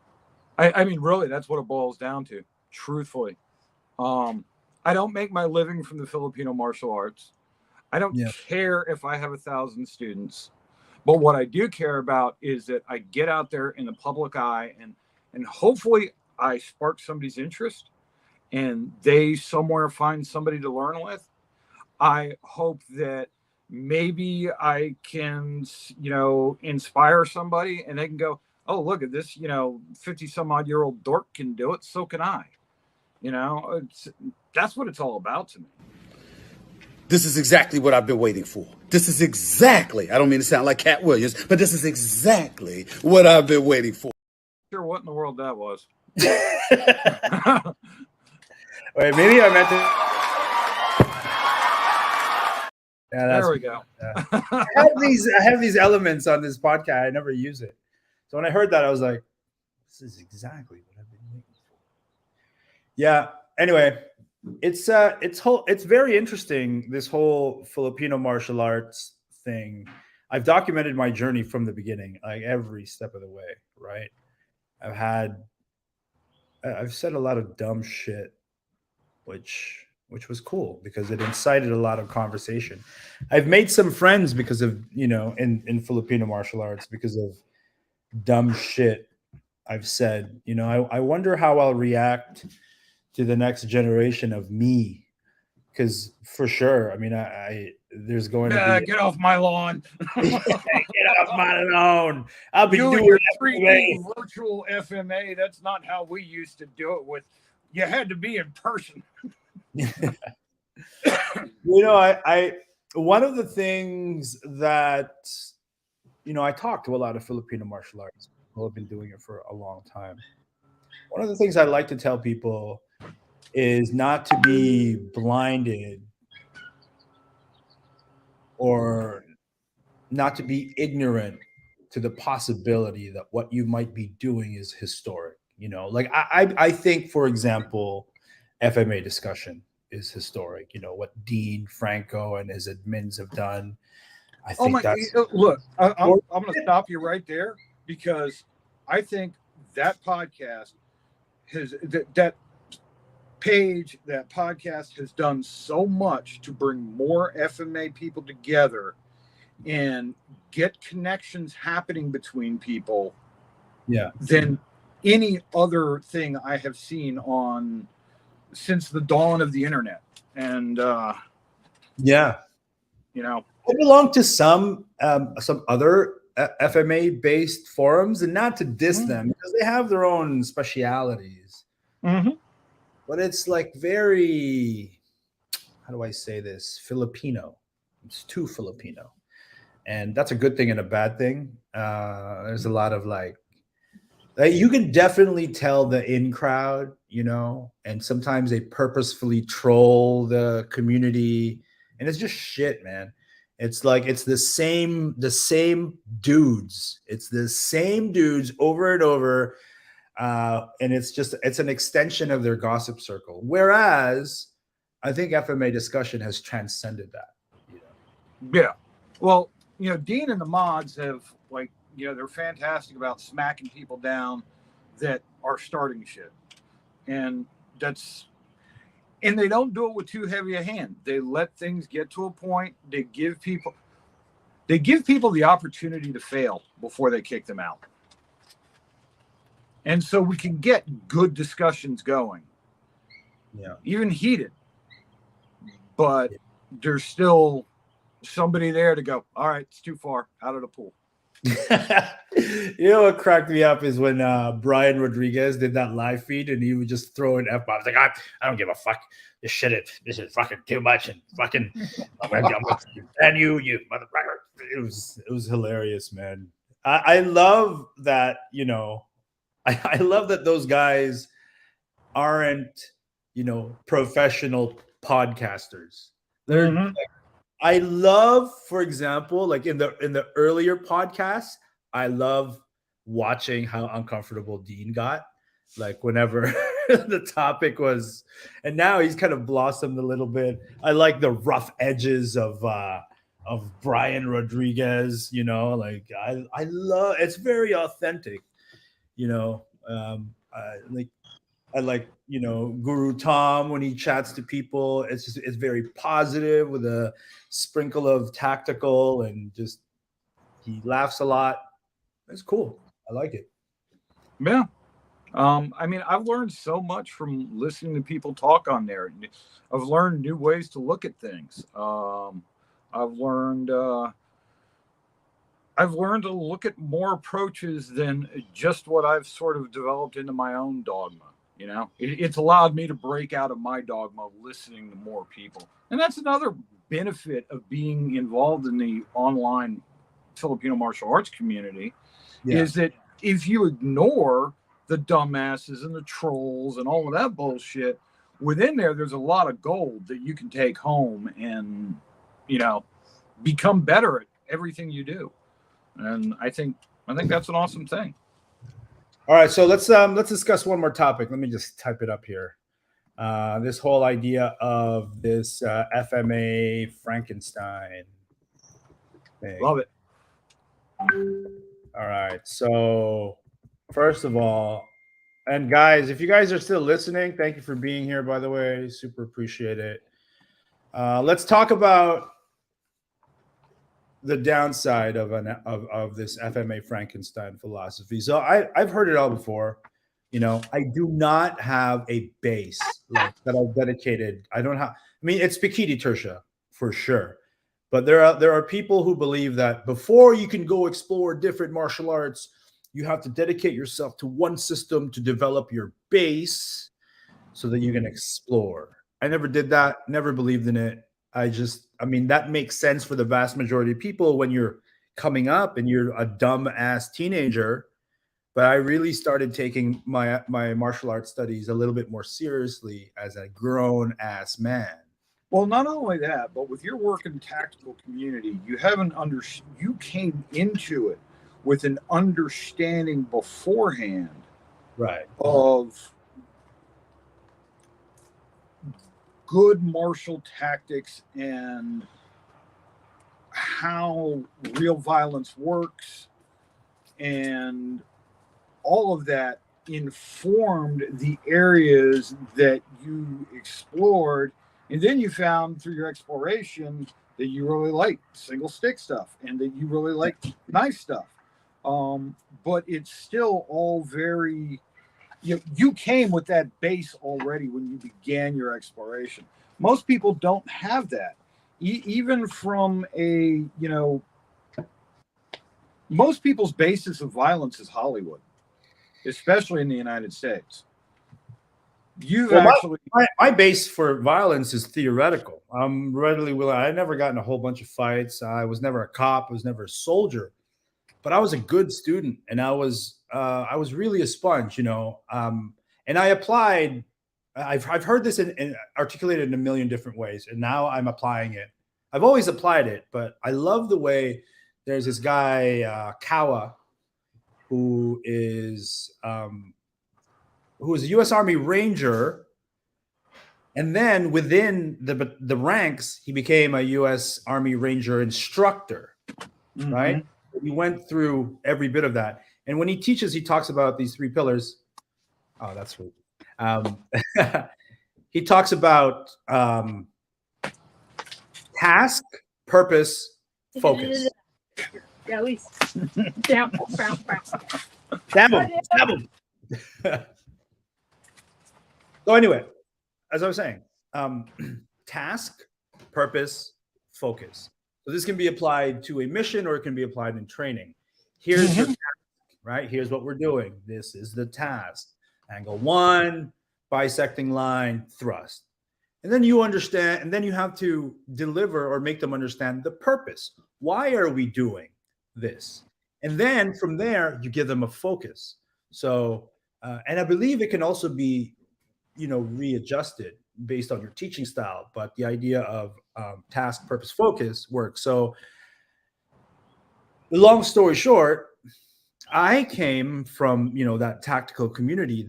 I mean, really, that's what it boils down to, truthfully. I don't make my living from the Filipino martial arts. I don't care if I have 1,000 students. But what I do care about is that I get out there in the public eye, and hopefully I spark somebody's interest. and they somewhere find somebody to learn with, I hope that maybe I can, inspire somebody and they can go, oh, look at this, 50 some odd year old dork can do it. So can I. That's what it's all about to me. This is exactly what I've been waiting for. This is exactly, I don't mean to sound like Cat Williams, but this is exactly what I've been waiting for. Sure, what in the world that was. Wait, maybe I meant to. Yeah, there we go. I have these elements on this podcast. I never use it. So when I heard that, I was like, this is exactly what I've been waiting for. Yeah. Anyway, it's very interesting, this whole Filipino martial arts thing. I've documented my journey from the beginning, like every step of the way, right? I've said a lot of dumb shit, which was cool because it incited a lot of conversation. I've made some friends because of, in Filipino martial arts, because of dumb shit I've said. I wonder how I'll react to the next generation of me, because for sure, I mean, there's going to be get off my lawn. Get off my lawn. I'll be doing your FMA. 3D virtual FMA. That's not how we used to do it. You had to be in person. I one of the things that I talk to a lot of Filipino martial artists who have been doing it for a long time. One of the things I like to tell people is not to be blinded or not to be ignorant to the possibility that what you might be doing is historic. Like I think, for example, FMA discussion is historic. What Dean Franco and his admins have done. I think look, I'm going to stop you right there, because I think that podcast that podcast has done so much to bring more FMA people together and get connections happening between people than any other thing I have seen since the dawn of the internet. And I belong to some other FMA based forums, and not to diss them because they have their own specialities. But it's like very, how do I say this? Filipino. It's too Filipino. And that's a good thing and a bad thing. There's a lot of like you can definitely tell the in crowd, and sometimes they purposefully troll the community, and it's just shit, man. It's like it's the same dudes. It's the same dudes over and over. And it's an extension of their gossip circle. Whereas I think FMA discussion has transcended that. Yeah. Well, Dean and the mods have they're fantastic about smacking people down that are starting shit. And they don't do it with too heavy a hand. They let things get to a point. They give people the opportunity to fail before they kick them out. And so we can get good discussions going. Yeah. Even heated. But there's still somebody there to go, all right, it's too far, out of the pool. What cracked me up is when Bryan Rodriguez did that live feed and he would just throw in F-bombs. Like, I don't give a fuck. This is fucking too much, and fucking and you motherfucker. It was hilarious, man. I love that, I love that those guys aren't, professional podcasters. They're I love, for example, like in the earlier podcasts, I love watching how uncomfortable Dean got. Like whenever the topic was, and now he's kind of blossomed a little bit. I like the rough edges of Bryan Rodriguez. Like I love. It's very authentic. I like Guru Tom when he chats to people. It's very positive with a sprinkle of tactical, and just he laughs a lot. It's cool. I like it. Yeah. I mean, I've learned so much from listening to people talk on there. I've learned new ways to look at things. I've learned I've learned to look at more approaches than just what I've sort of developed into my own dogma. You know, it's allowed me to break out of my dogma, listening to more people, and that's another benefit of being involved in the online Filipino martial arts community. Yeah. Is that if you ignore the dumbasses and the trolls and all of that bullshit, within there's a lot of gold that you can take home and, you know, become better at everything you do. And I think that's an awesome thing. All right, so let's discuss one more topic. Let me just type it up here. This whole idea of this FMA Frankenstein thing. Love it. All right, so first of all, and guys, if you guys are still listening, thank you for being here, by the way. Super appreciate it. Let's talk about the downside of this FMA Frankenstein philosophy. So I've heard it all before. You know, I do not have a base like that I've dedicated. I don't have. I mean, it's Pikiti Tertia for sure, but there are people who believe that before you can go explore different martial arts, you have to dedicate yourself to one system to develop your base, so that you can explore. I never did that. Never believed in it. I mean, that makes sense for the vast majority of people when you're coming up and you're a dumb ass teenager. But I really started taking my martial arts studies a little bit more seriously as a grown ass man. Well, not only that, but with your work in tactical community, you came into it with an understanding beforehand, Right. of good martial tactics and how real violence works, and all of that informed the areas that you explored. And then you found through your exploration that you really like single stick stuff and that you really like knife stuff. But it's still all very, you came with that base already when you began your exploration. Most people don't have that. Even from a, most people's basis of violence is Hollywood, especially in the United States. My base for violence is theoretical. I'm readily willing. I never got in a whole bunch of fights. I was never a cop. I was never a soldier, but I was a good student, and I was really a sponge, and I applied. I've heard this in articulated in a million different ways, and now I'm applying it. I've always applied it, but I love the way there's this guy Kawa, who is a U.S. Army Ranger, and then within the ranks, he became a U.S. Army Ranger instructor. Mm-hmm. Right? He went through every bit of that, and when he teaches, he talks about these three pillars. Oh, that's sweet. He talks about task, purpose, focus. Yeah, Luis. Down. Stab him. So anyway, as I was saying, task, purpose, focus. So this can be applied to a mission, or it can be applied in training. Here's your task, right? Here's what we're doing. This is the task. Angle 1, bisecting line, thrust. And then you understand, and then you have to deliver or make them understand the purpose. Why are we doing this? And then from there, you give them a focus. So, and I believe it can also be, readjusted based on your teaching style, but the idea of task, purpose, focus works. So long story short, I came from, that tactical community,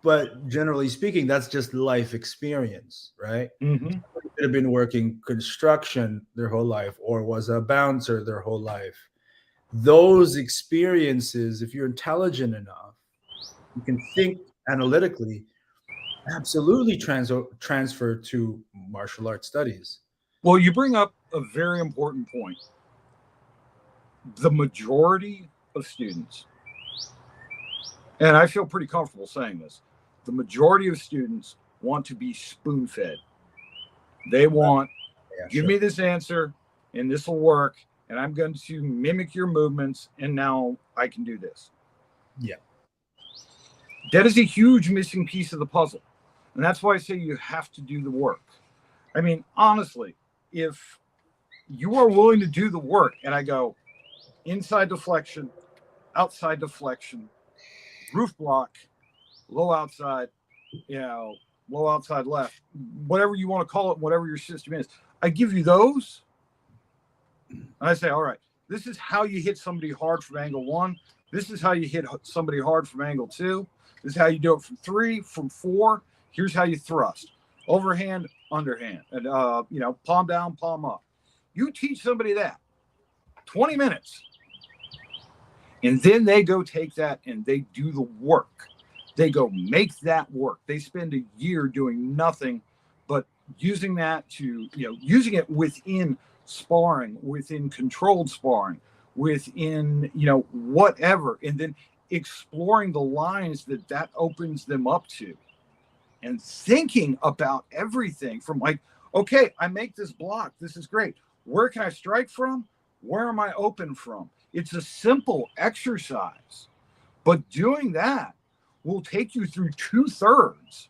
but generally speaking, that's just life experience, right? Mm-hmm. Could have been working construction their whole life, or was a bouncer their whole life. Those experiences, if you're intelligent enough, you can think analytically, absolutely transfer to martial arts studies. Well, you bring up a very important point. The majority of students and I feel pretty comfortable saying this, the majority of students want to be spoon-fed. They want, give me this answer and this will work, and I'm going to mimic your movements, and now I can do this. Yeah. That is a huge missing piece of the puzzle. And that's why I say you have to do the work. I mean, honestly, if you are willing to do the work, and I go inside deflection, outside deflection, roof block, low outside, low outside left, whatever you want to call it, whatever your system is, I give you those. And I say, all right, this is how you hit somebody hard from angle 1. This is how you hit somebody hard from angle 2. This is how you do it from 3, from 4. Here's how you thrust. Overhand, underhand, and palm down, palm up. You teach somebody that 20 minutes, and then they go take that and they do the work. They go make that work. They spend a year doing nothing but using that to, using it within sparring, within controlled sparring, within, whatever, and then exploring the lines that opens them up to, and thinking about everything from like, okay, I make this block. This is great. Where can I strike from? Where am I open from? It's a simple exercise, but doing that will take you through 2/3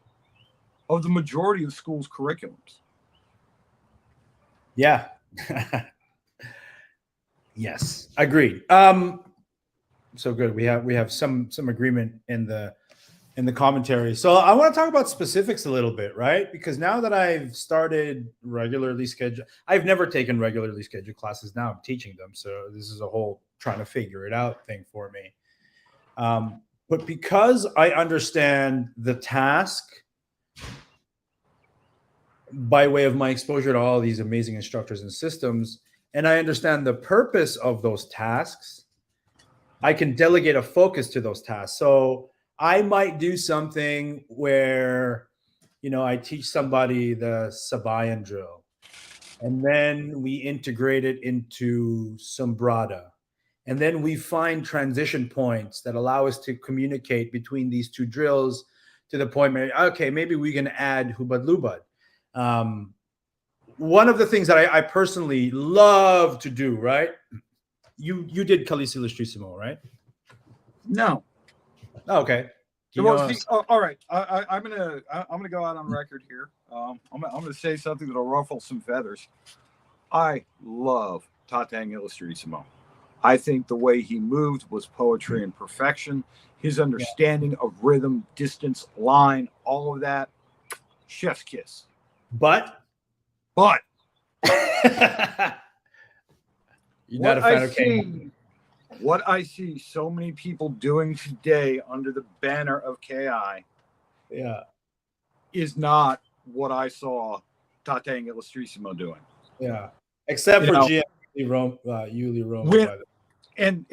of the majority of schools' curriculums. Yeah. Yes, agreed. So good. We have some agreement in the commentary. So I want to talk about specifics a little bit, right? Because now that I've started regularly scheduled, I've never taken regularly scheduled classes. Now I'm teaching them. So this is a whole trying to figure it out thing for me. But because I understand the task by way of my exposure to all these amazing instructors and systems, and I understand the purpose of those tasks, I can delegate a focus to those tasks. So I might do something where, I teach somebody the Sabayan drill, and then we integrate it into Sombrada. And then we find transition points that allow us to communicate between these two drills to the point where, okay, maybe we can add Hubad Lubad. One of the things that I personally love to do, right? You did Khaleesi Illustrissimo, right? No. Oh, okay. All right. I'm gonna go out on record here. I'm gonna say something that'll ruffle some feathers. I love Tatang Illustrissimo. I think the way he moved was poetry and perfection. His understanding of rhythm, distance, line, all of that, chef's kiss. But You're not a fan of KI. What I see so many people doing today under the banner of KI is not what I saw Tatang Illustrissimo doing. Yeah. Except for GM Yuli Rome. And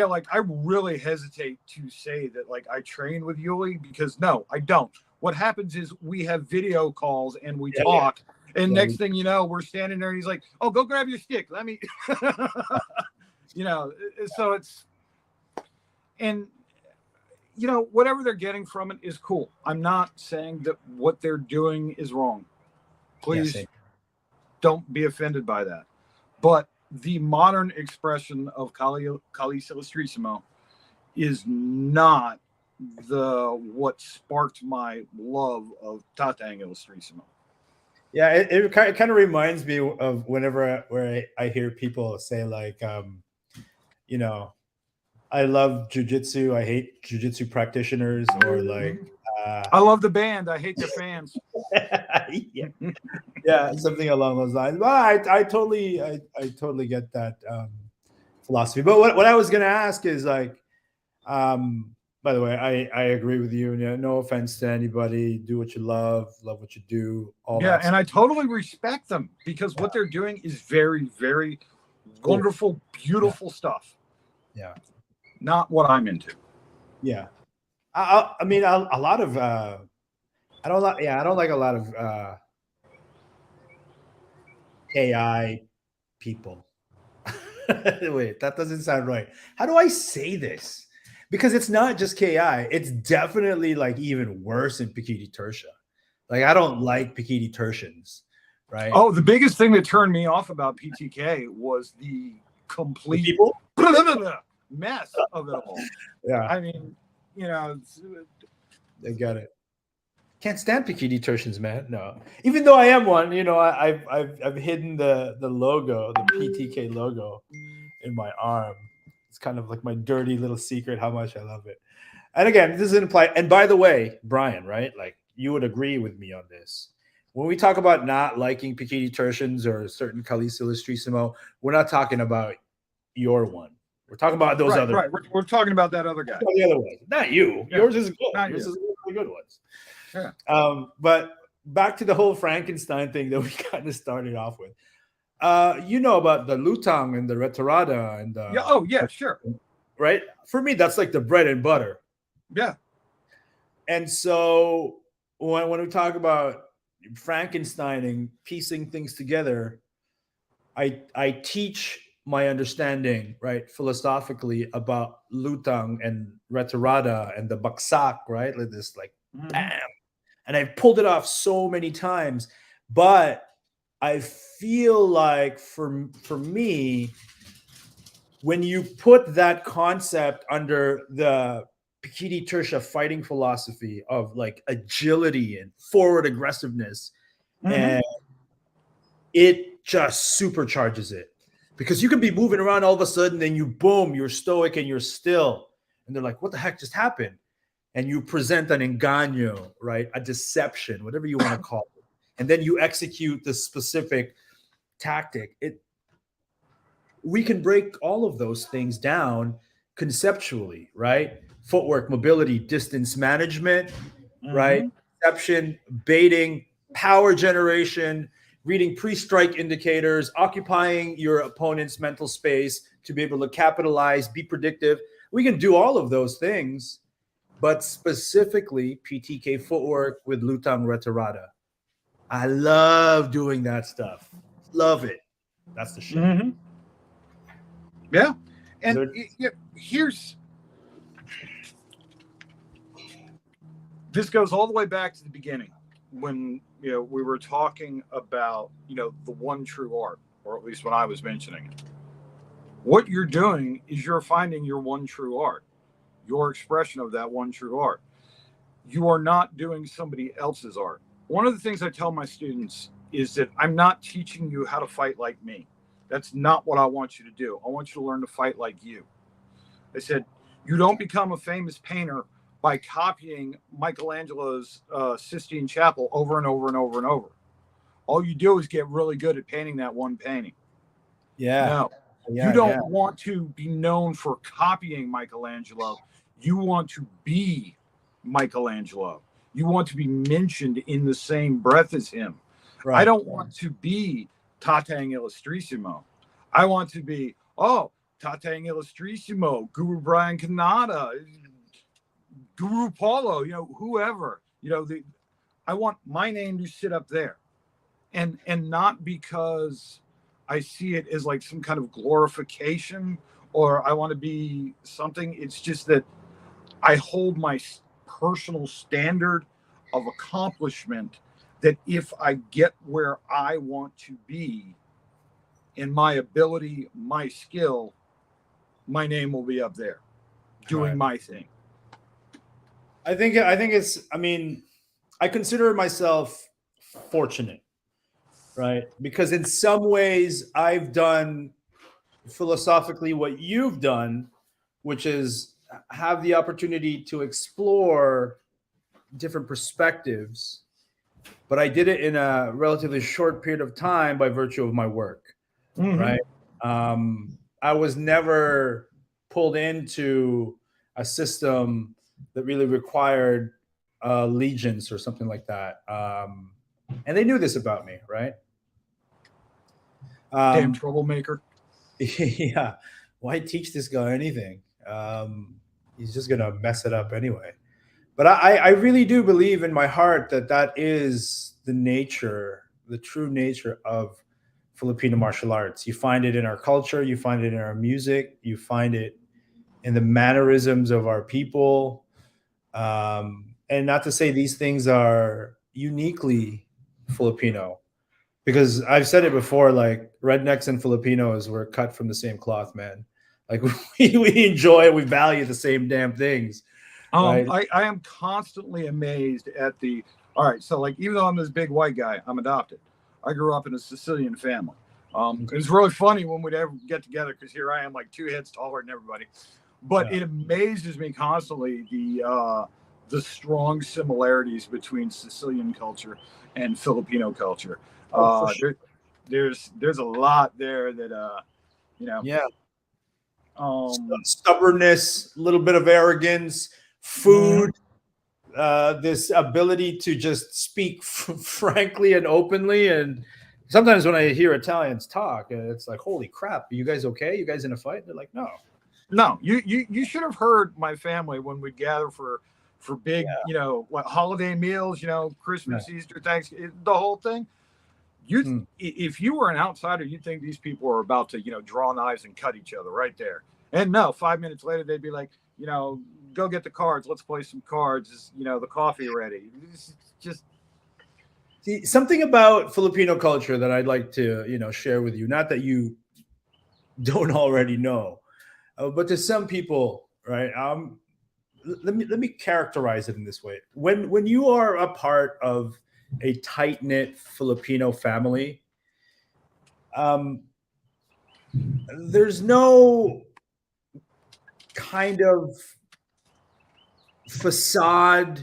like, I really hesitate to say that, like, I train with Yuli, because no, I don't. What happens is we have video calls and we talk, and next thing you know, we're standing there and he's like, oh, go grab your stick. Let me, so it's, and, whatever they're getting from it is cool. I'm not saying that what they're doing is wrong. Please don't be offended by that. But the modern expression of Khaleesi Illustrissimo is not what sparked my love of Tatang Illustrissimo. Yeah, it kind of reminds me of whenever I hear people say, like, I love jujitsu, I hate jujitsu practitioners, or like, I love the band, I hate their fans. yeah, something along those lines. Well, I totally get that philosophy. But what I was going to ask is, like, by the way, I agree with you. No offense to anybody. Do what you love what you do. And I totally respect them, because what they're doing is very, very cool, wonderful, beautiful stuff. Yeah, not what I'm into. Yeah, I mean, a lot of I don't like a lot of AI people. Wait, that doesn't sound right. How do I say this? because it's not just KI. It's definitely like even worse in Pikiti Tertia. Like I don't like Pikiti Tertians, right? Oh, the biggest thing that turned me off about PTK was the The complete people. mess of it all. Yeah, I mean, you know, they got it. Can't stand Pikiti Tertians, man. No, even though I am one, you know, I've hidden the logo, the PTK logo, in my arm. It's kind of like my dirty little secret how much I love it. And again, this doesn't apply. And by the way, Brian, right? Like you would agree with me on this. When we talk about not liking Pikiti Tertians or certain Calice Illustrissimo, we're not talking about your one. We're talking about those other. right. We're talking about that other guy. The other ones, not you. Yeah, Yours is good. not Yours you. is one of the good ones. Yeah. But back to the whole Frankenstein thing that we kind of started off with. You know about the Lutang and the Retarada and the, Yeah. Oh, yeah. Sure. right? For me, that's like the bread and butter. Yeah. And so when we talk about Frankensteining, piecing things together, I teach my understanding, right, philosophically about Lutang and Retarada and the Baksak, right? Like this, like bam. And I've pulled it off so many times, but I feel like for me, when you put that concept under the Pikiti Tertia fighting philosophy of like agility and forward aggressiveness, and it just supercharges it. Because you can be moving around all of a sudden, then you boom, you're stoic and you're still. And they're like, what the heck just happened? And you present an engaño, right? A deception, whatever you want to call it. And then you execute the specific tactic. We can break all of those things down conceptually, right? Footwork, mobility, distance management, right? Deception, baiting, power generation, reading pre-strike indicators, occupying your opponent's mental space to be able to capitalize, be predictive. We can do all of those things, but specifically PTK footwork with Lutang Retarada. I love doing that stuff. Love it. That's the shit. Yeah. And here's, this goes all the way back to the beginning when, you know, we were talking about, you know, the one true art, or at least when I was mentioning it. What you're doing is you're finding your one true art, your expression of that one true art. You are not doing somebody else's art. One of the things I tell my students is that I'm not teaching you how to fight like me. That's not what I want you to do. I want you to learn to fight like you. I said, you don't become a famous painter by copying Michelangelo's Sistine Chapel over and over and over and over. All you do is get really good at painting that one painting. Yeah. No, you don't want to be known for copying Michelangelo. You want to be Michelangelo. You want to be mentioned in the same breath as him. Right. I don't want to be Tatang Illustrissimo. I want to be, Tatang Illustrissimo, Guru Bryan Kannada, Guru Paulo, you know, whoever, you know, I want my name to sit up there, and not because I see it as like some kind of glorification or I want to be something. It's just that I hold my personal standard of accomplishment that if I get where I want to be in my ability, my skill, my name will be up there doing my thing. I think it's, I mean, I consider myself fortunate, right? Because in some ways I've done philosophically what you've done, which is have the opportunity to explore different perspectives, but I did it in a relatively short period of time by virtue of my work, right? I was never pulled into a system that really required allegiance or something like that. And they knew this about me, right? Damn troublemaker. Yeah. Why teach this guy anything? He's just going to mess it up anyway. But I really do believe in my heart that is the nature, the true nature of Filipino martial arts. You find it in our culture. You find it in our music. You find it in the mannerisms of our people. And not to say these things are uniquely Filipino, because I've said it before, like rednecks and Filipinos were cut from the same cloth, man. Like we enjoy, we value the same damn things, right? I am constantly amazed at the, all right, so like, even though I'm this big white guy, I'm adopted. I grew up in a Sicilian family. It's really funny when we'd ever get together, because here I am like 2 heads taller than everybody. But Yeah. it amazes me constantly the strong similarities between Sicilian culture and Filipino culture. For sure. There's a lot there that you know. Yeah. Um, Stubbornness, a little bit of arrogance, food, this ability to just speak frankly and openly. And sometimes when I hear Italians talk, it's like, holy crap, are you guys okay? You guys in a fight? They're like, no. No, you should have heard my family when we gather for big, what holiday meals, Christmas, Easter, Thanksgiving, the whole thing. If you were an outsider, you'd think these people are about to, draw knives and cut each other right there. And no, 5 minutes later, they'd be like, go get the cards. Let's play some cards. Is, the coffee ready? It's just see, something about Filipino culture that I'd like to, share with you. Not that you don't already know, but to some people, right? Let me characterize it in this way. When you are a part of a tight-knit Filipino family, there's no kind of facade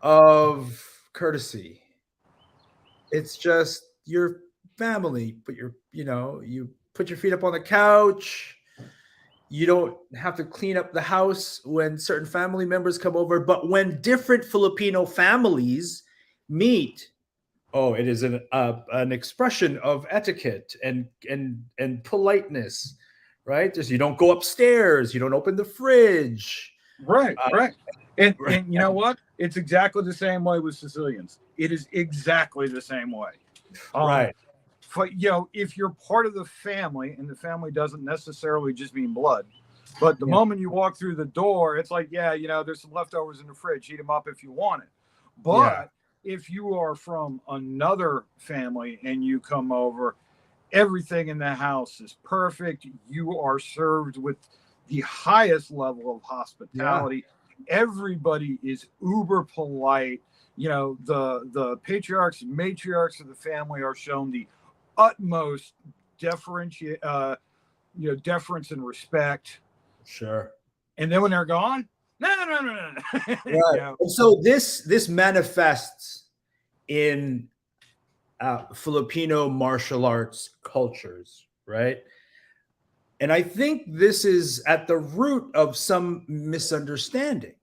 of courtesy. It's just your family. You put your feet up on the couch. You don't have to clean up the house when certain family members come over. But when different Filipino families meet, it is an expression of etiquette and politeness, right? Just you don't go upstairs, you don't open the fridge. Right. And you know what? It's exactly the same way with Sicilians. It is exactly the same way. Right. But if you're part of the family, and the family doesn't necessarily just mean blood, but the moment you walk through the door, it's like, there's some leftovers in the fridge. Heat them up if you want it. But if you are from another family and you come over, everything in the house is perfect. You are served with the highest level of hospitality. Everybody is uber polite. The patriarchs and matriarchs of the family are shown the utmost deference and respect. Sure. And then when they're gone, no. Right. And so this manifests in Filipino martial arts cultures, right? And I think this is at the root of some misunderstanding,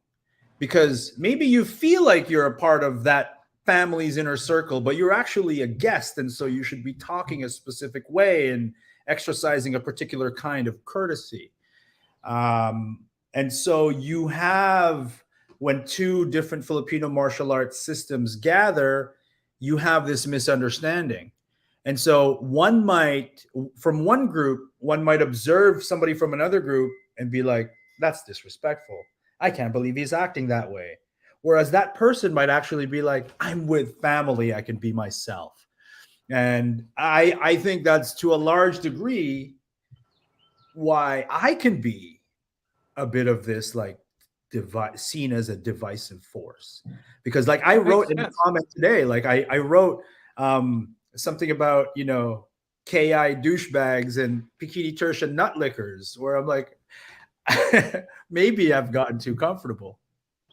because maybe you feel like you're a part of that family's inner circle, but you're actually a guest. And so you should be talking a specific way and exercising a particular kind of courtesy. And so you have, when two different Filipino martial arts systems gather, you have this misunderstanding. And so from one group, one might observe somebody from another group and be like, that's disrespectful. I can't believe he's acting that way. Whereas that person might actually be like, I'm with family, I can be myself. And I think that's to a large degree why I can be a bit of this like seen as a divisive force. Because like I wrote in the comment today, like I wrote something about, KI douchebags and Pikini Tertian nut lickers, where I'm like, maybe I've gotten too comfortable.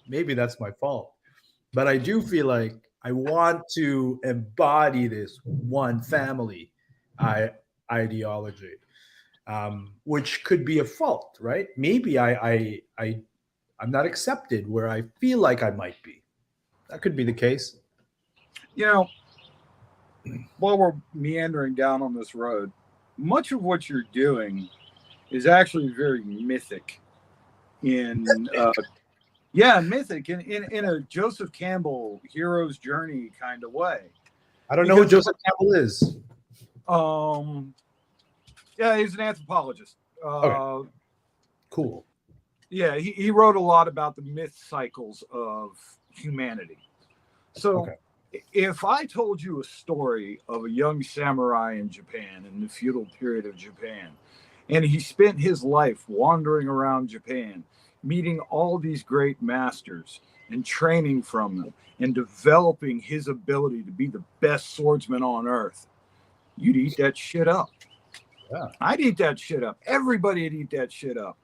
Maybe that's my fault. But I do feel like I want to embody this one family ideology, which could be a fault, right? Maybe I'm not accepted where I feel like I might be. That could be the case. While we're meandering down on this road, much of what you're doing is actually very mythic mythic in a Joseph Campbell hero's journey kind of way. I don't know who Joseph Campbell is. He's an anthropologist. Okay. Cool. Yeah, he wrote a lot about the myth cycles of humanity. So Okay. if I told you a story of a young samurai in Japan in the feudal period of Japan, and he spent his life wandering around Japan, meeting all these great masters and training from them and developing his ability to be the best swordsman on earth, you'd eat that shit up. Yeah. I'd eat that shit up. Everybody would eat that shit up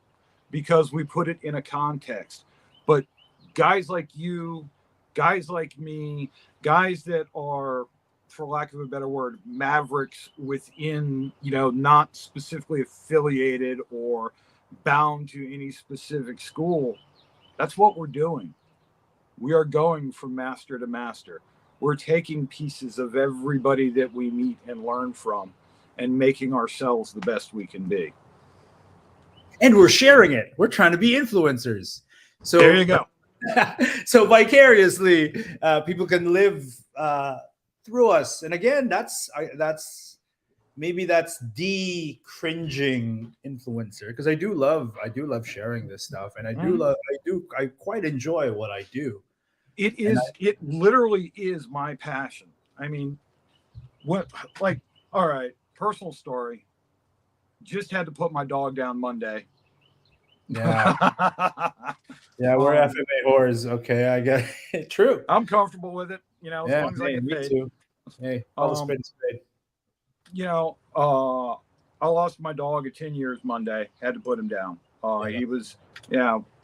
because we put it in a context. But guys like you, guys like me, guys that are, for lack of a better word, mavericks within, not specifically affiliated or bound to any specific school, that's what we're doing. We are going from master to master. We're taking pieces of everybody that we meet and learn from and making ourselves the best we can be. And we're sharing it. We're trying to be influencers. So there you go. So vicariously, people can live through us. And again, that's the cringing influencer, because I do love sharing this stuff, and I quite enjoy what I do. It literally is my passion. I mean, all right, personal story. Just had to put my dog down Monday. Yeah. Yeah, we're FMA whores. Okay, I get it. True. I'm comfortable with it, as long as I get me paid. too. Hey, all the spade. I lost my dog at 10 years Monday. Had to put him down. He was,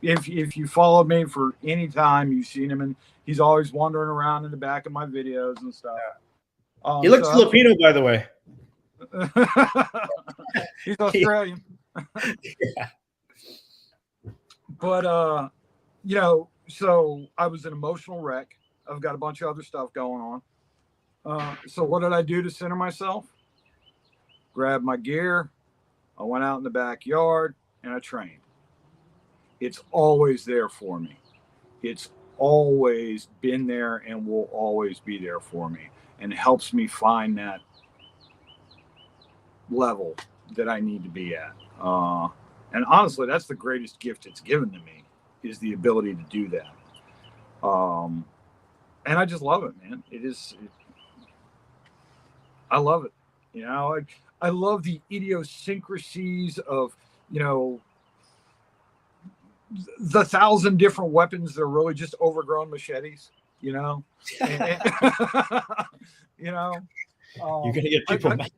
if you followed me for any time, you've seen him, and he's always wandering around in the back of my videos and stuff. He looks Filipino, by the way. He's Australian. Yeah. But so I was an emotional wreck. I've got a bunch of other stuff going on. So what did I do to center myself? Grabbed my gear. I went out in the backyard and I trained. It's always there for me. It's always been there and will always be there for me, and helps me find that level that I need to be at. And honestly, that's the greatest gift it's given to me, is the ability to do that. And I just love it, man. I love it. I love the idiosyncrasies of, the 1,000 different weapons that are really just overgrown machetes, and, You're gonna get people mad.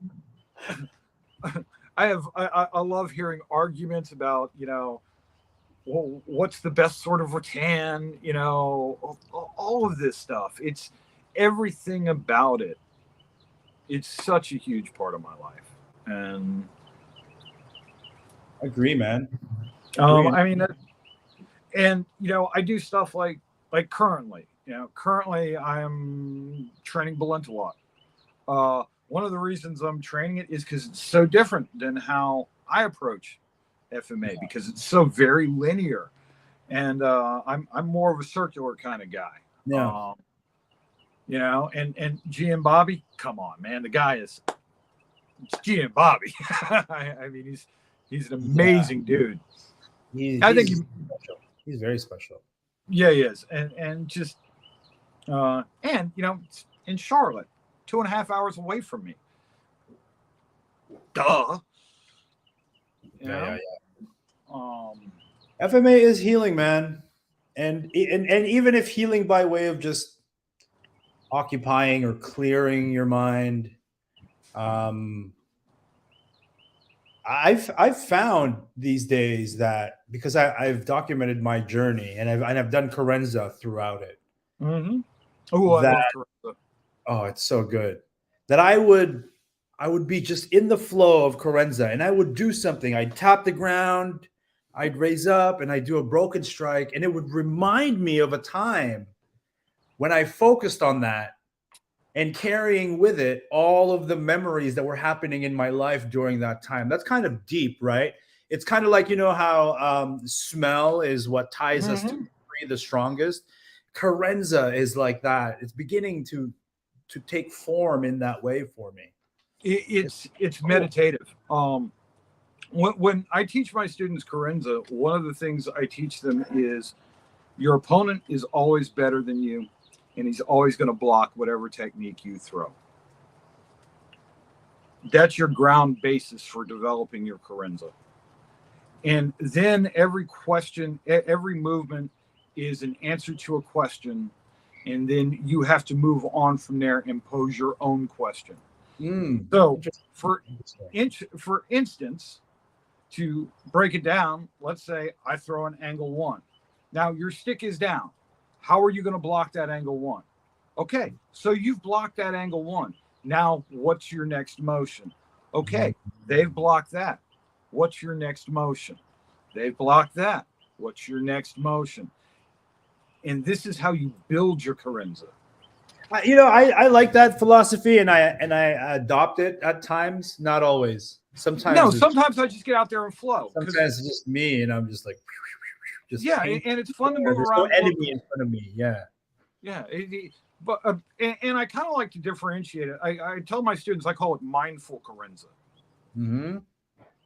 I love hearing arguments about, well, what's the best sort of rattan, all of this stuff. It's everything about it. It's such a huge part of my life. And Agree, man. I mean, and I do stuff like currently, currently I'm training Balint a lot. One of the reasons I'm training it is because it's so different than how I approach FMA, because it's so very linear, and I'm more of a circular kind of guy. Yeah. And G and Bobby, come on, man, the guy it's G and Bobby. I mean, he's an amazing dude. I think he's very special. Yeah, he is, and just and in Charlotte, 2.5 hours away from me. Duh. Yeah. FMA is healing, man, and even if healing by way of just occupying or clearing your mind, I've found these days that, because I've documented my journey, and I've done Carenza throughout it. Mm-hmm. Oh, I love Carenza. Oh, it's so good that I would be just in the flow of Carenza, and I would do something. I'd tap the ground, I'd raise up, and I'd do a broken strike, and it would remind me of a time when I focused on that, and carrying with it all of the memories that were happening in my life during that time. That's kind of deep, right? It's kind of like, how smell is what ties us to the strongest. Carenza is like that. It's beginning to take form in that way for me. It's meditative. when I teach my students Corinza, one of the things I teach them is your opponent is always better than you, and he's always going to block whatever technique you throw. That's your ground basis for developing your Corinza. And then every question, every movement is an answer to a question. And then you have to move on from there and pose your own question. So for instance, to break it down, let's say I throw an angle 1. Now your stick is down. How are you going to block that angle 1? Okay, so you've blocked that angle 1. Now, what's your next motion? Okay, they've blocked that. What's your next motion? They've blocked that. What's your next motion? And this is how you build your Corinza. I like that philosophy, and I adopt it at times, not always. Sometimes sometimes I just get out there and flow. Sometimes it's just me, and I'm just like, and it's fun to move around. No enemy in front of me. Yeah. But and I kind of like to differentiate it. I tell my students, I call it mindful Corinza. Mm-hmm.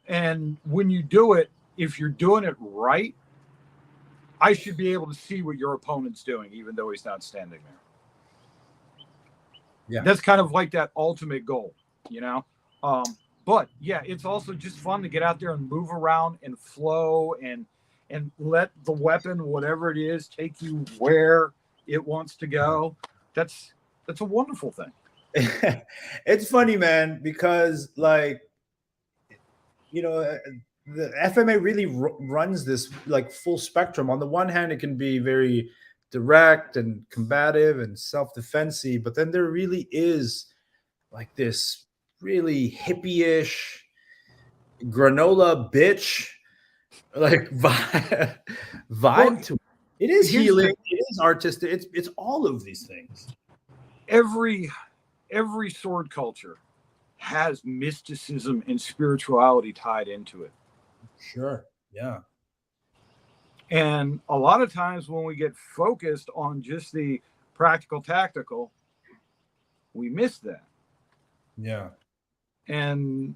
And when you do it, if you're doing it right, I should be able to see what your opponent's doing, even though he's not standing there. Yeah, that's kind of like that ultimate goal, But yeah, it's also just fun to get out there and move around and flow and let the weapon, whatever it is, take you where it wants to go. That's a wonderful thing. It's funny, man, because the FMA really runs this like full spectrum. On the one hand, it can be very direct and combative and self-defensive, but then there really is like this really hippie-ish granola bitch like vibe to it. It is healing. It is artistic. It's all of these things. Every sword culture has mysticism and spirituality tied into it. Sure. Yeah. And a lot of times when we get focused on just the practical tactical, we miss that. Yeah. And,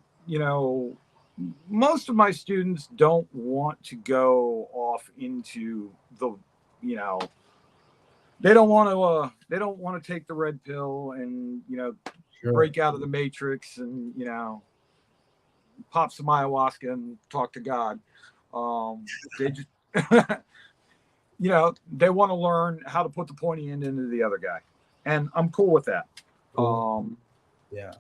most of my students don't want to go off into the, they don't want to take the red pill and, Sure. break out of the matrix and, pop some ayahuasca and talk to God. They just, they want to learn how to put the pointy end into the other guy. And I'm cool with that. Yeah.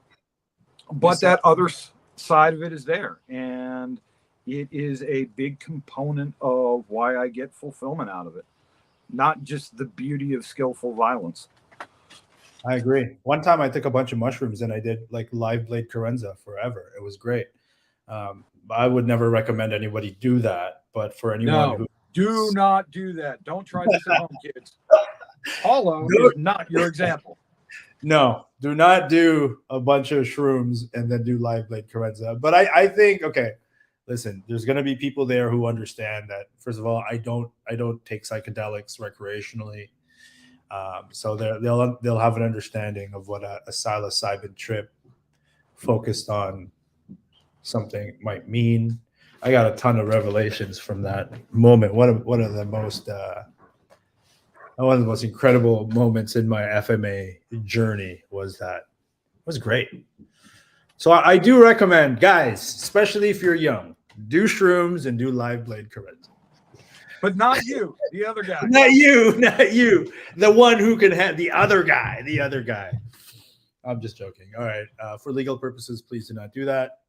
But that other side of it is there. And it is a big component of why I get fulfillment out of it. Not just the beauty of skillful violence. I agree. One time I took a bunch of mushrooms and I did like live blade Corinza forever. It was great. I would never recommend anybody do that. But for anyone who do not do that. Don't try this at home, kids. Paulo is not your example. No, do not do a bunch of shrooms and then do live blade Corinza. But I think, okay, listen, there's going to be people there who understand that. First of all, I don't take psychedelics recreationally, so they'll have an understanding of what a psilocybin trip focused on something might mean. I got a ton of revelations from that moment. One of the most incredible moments in my FMA journey was that. It was great. So I do recommend, guys, especially if you're young, do shrooms and do live blade Corinza. But not you, the other guy. Not you. The one who can have the other guy. I'm just joking. All right. For legal purposes, please do not do that.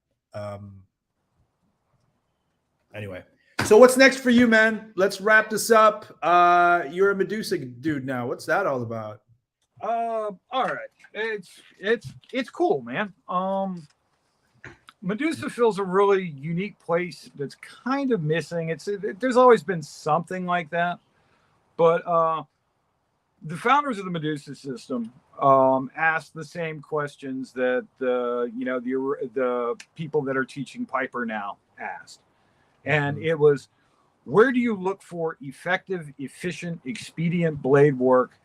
Anyway. So what's next for you, man? Let's wrap this up. You're a Medusa dude now. What's that all about? All right. It's cool, man. Medusa fills a really unique place that's kind of missing. There's always been something like that, but the founders of the Medusa system asked the same questions that the people that are teaching Piper now asked. And it was, where do you look for effective, efficient, expedient blade work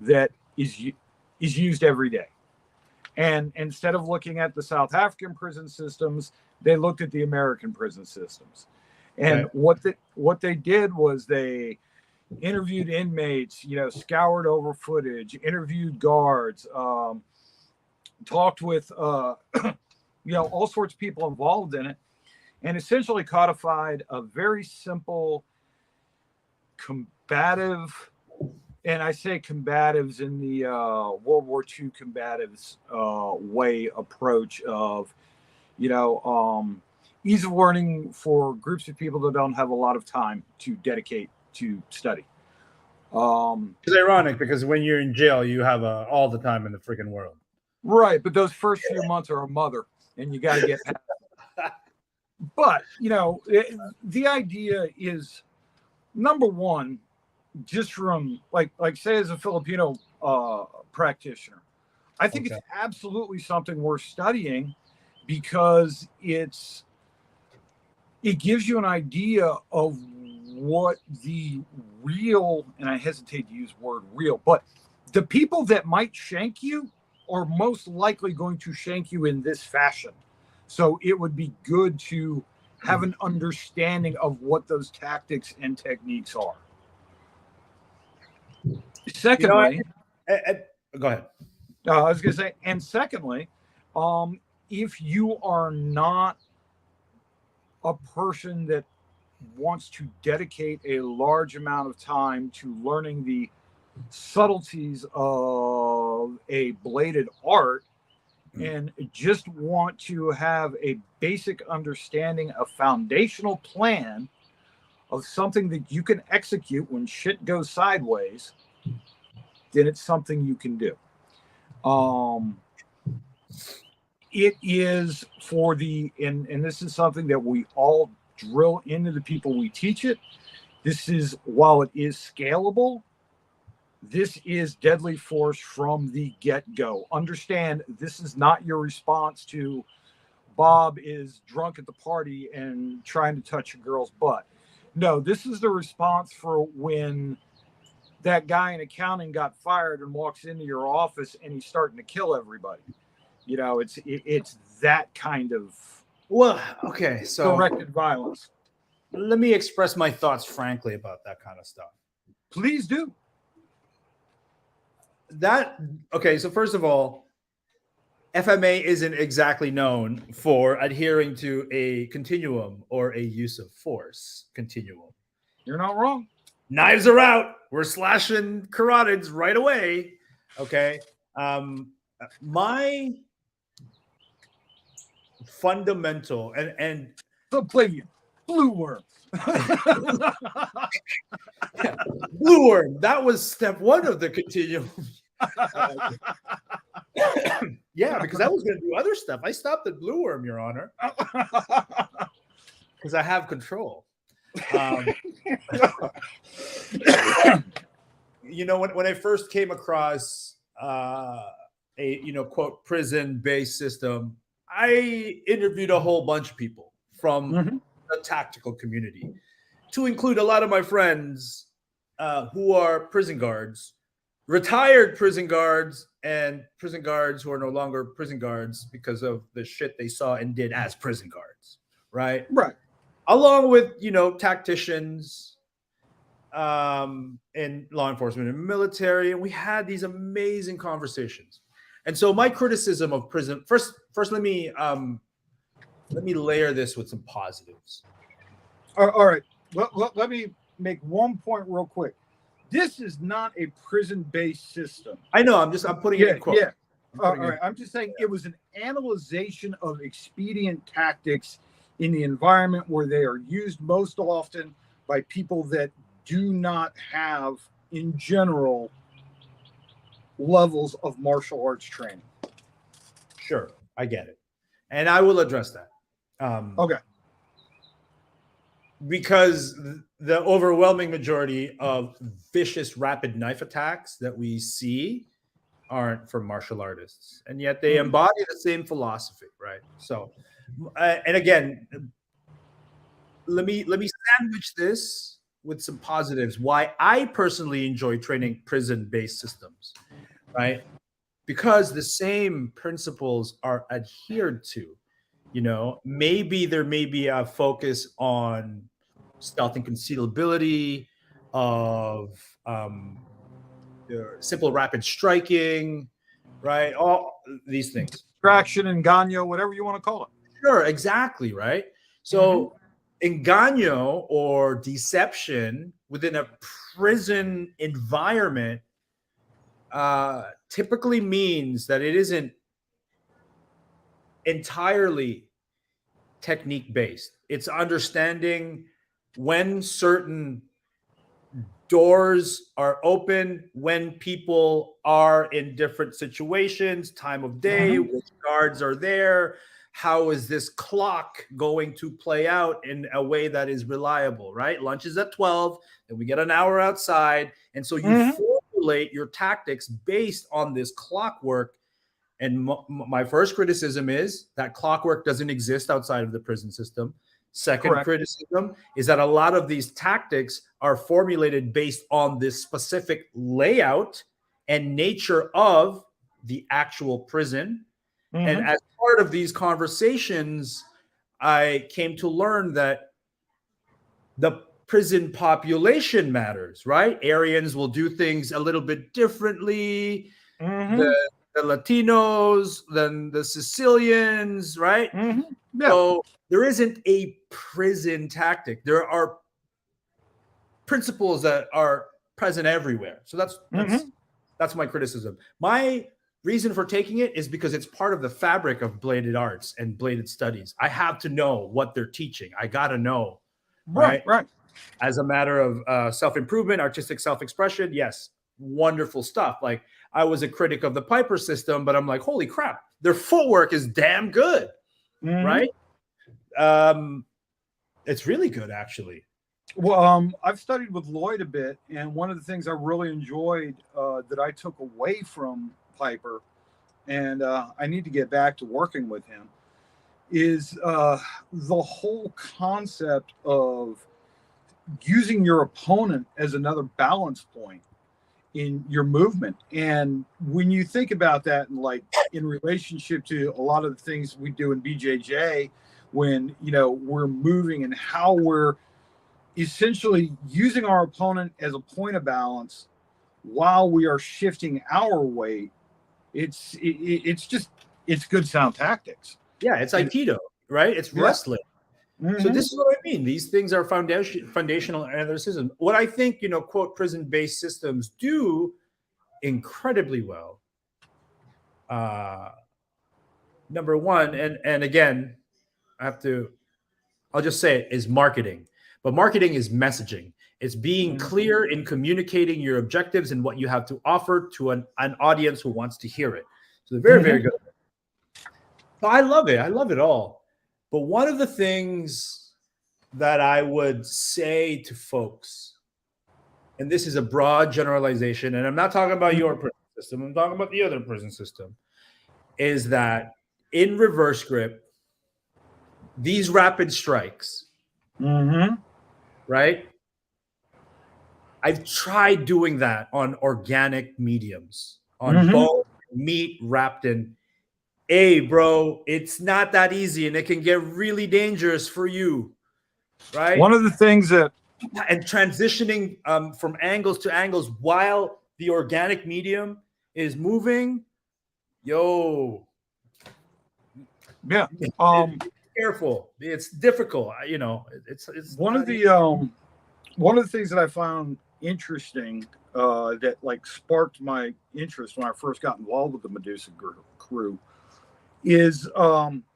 that is used every day? And instead of looking at the South African prison systems, They looked at the American prison systems, and Okay. what they did was they interviewed inmates, scoured over footage, interviewed guards, talked with all sorts of people involved in it, and essentially codified a very simple combative, and I say combatives in the World War II combatives way approach of, ease of learning for groups of people that don't have a lot of time to dedicate to study. It's ironic because when you're in jail, you have all the time in the freaking world. Right, but those first few months are a mother, and you got to get past it. But, the idea is, number one, just from like say as a Filipino practitioner, I think it's absolutely something worth studying because it gives you an idea of what the real, and I hesitate to use the word real, but the people that might shank you are most likely going to shank you in this fashion. So it would be good to have an understanding of what those tactics and techniques are. Secondly, go ahead. I was going to say, and secondly, if you are not a person that wants to dedicate a large amount of time to learning the subtleties of a bladed art and just want to have a basic understanding, a foundational plan of something that you can execute when shit goes sideways, then it's something you can do. It is for and this is something that we all drill into the people we teach it. This is, while it is scalable, this is deadly force from the get-go. Understand, this is not your response to Bob is drunk at the party and trying to touch a girl's butt. No, this is the response for when that guy in accounting got fired and walks into your office and he's starting to kill everybody. It's that kind of directed violence. Let me express my thoughts frankly about that kind of stuff. Please do. So first of all, FMA isn't exactly known for adhering to a continuum or a use of force continuum. You're not wrong. Knives are out. We're slashing carotids right away. Okay. My fundamental and subclavian blue worm. Blue worm. That was step one of the continuum. Yeah, because I was going to do other stuff. I stopped at blue worm, Your Honor, because I have control. When I first came across a quote prison-based system, I interviewed a whole bunch of people from the tactical community, to include a lot of my friends who are prison guards, retired prison guards, and prison guards who are no longer prison guards because of the shit they saw and did as prison guards, right? Right. Along with, tacticians in law enforcement and military. And we had these amazing conversations. And so my criticism of prison, first let me layer this with some positives. All right. Let me make one point real quick. This is not a prison-based system. I know. I'm putting it in quotes. Yeah. All right. I'm just saying it was an analyzation of expedient tactics in the environment where they are used most often by people that do not have, in general, levels of martial arts training. Sure, I get it. And I will address that. Okay. Because the overwhelming majority of vicious rapid knife attacks that we see aren't from martial artists, and yet they embody the same philosophy, right? So, and again, let me sandwich this with some positives. Why I personally enjoy training prison-based systems, right? Because the same principles are adhered to You know, maybe there may be a focus on stealth and concealability, of simple rapid striking, right? All these things. Distraction, engaño, whatever you want to call it. Sure, exactly, right? So engaño or deception within a prison environment typically means that it isn't entirely technique based. It's understanding when certain doors are open, when people are in different situations, time of day, which guards are there, how is this clock going to play out in a way that is reliable, right? Lunch is at 12, and we get an hour outside. And so you formulate your tactics based on this clockwork. And my first criticism is that clockwork doesn't exist outside of the prison system. Second criticism is that a lot of these tactics are formulated based on this specific layout and nature of the actual prison. And as part of these conversations, I came to learn that the prison population matters, right? Aryans will do things a little bit differently. The Latinos, then the Sicilians, right? Yeah. So there isn't a prison tactic. There are principles that are present everywhere. So that's my criticism. My reason for taking it is because it's part of the fabric of bladed arts and bladed studies. I have to know what they're teaching. I got to know. Right. As a matter of self-improvement, artistic self-expression, yes, wonderful stuff. Like, I was a critic of the Piper system, but I'm like, holy crap, their footwork is damn good, right? It's really good, actually. Well, I've studied with Lloyd a bit, and one of the things I really enjoyed that I took away from Piper, and I need to get back to working with him, is the whole concept of using your opponent as another balance point in your movement. And when you think about that, and like in relationship to a lot of the things we do in BJJ, when we're moving and how we're essentially using our opponent as a point of balance while we are shifting our weight, it's good sound tactics. Yeah, it's Aikido, right? It's wrestling. So this is what I mean. These things are foundational analyticism. What I think, quote, prison-based systems do incredibly well. Number one, and again, I'll just say it, is marketing. But marketing is messaging. It's being clear in communicating your objectives and what you have to offer to an audience who wants to hear it. So they're very, very good. So I love it. I love it all. But one of the things that I would say to folks, and this is a broad generalization, and I'm not talking about your prison system, I'm talking about the other prison system, is that in reverse grip, these rapid strikes, right? I've tried doing that on organic mediums, on bone, meat wrapped in. Hey, bro, it's not that easy, and it can get really dangerous for you, right? One of the things that... And transitioning from angles to angles while the organic medium is moving, Yeah. Be careful. It's difficult. It's one of the things that I found interesting that like sparked my interest when I first got involved with the Medusa crew is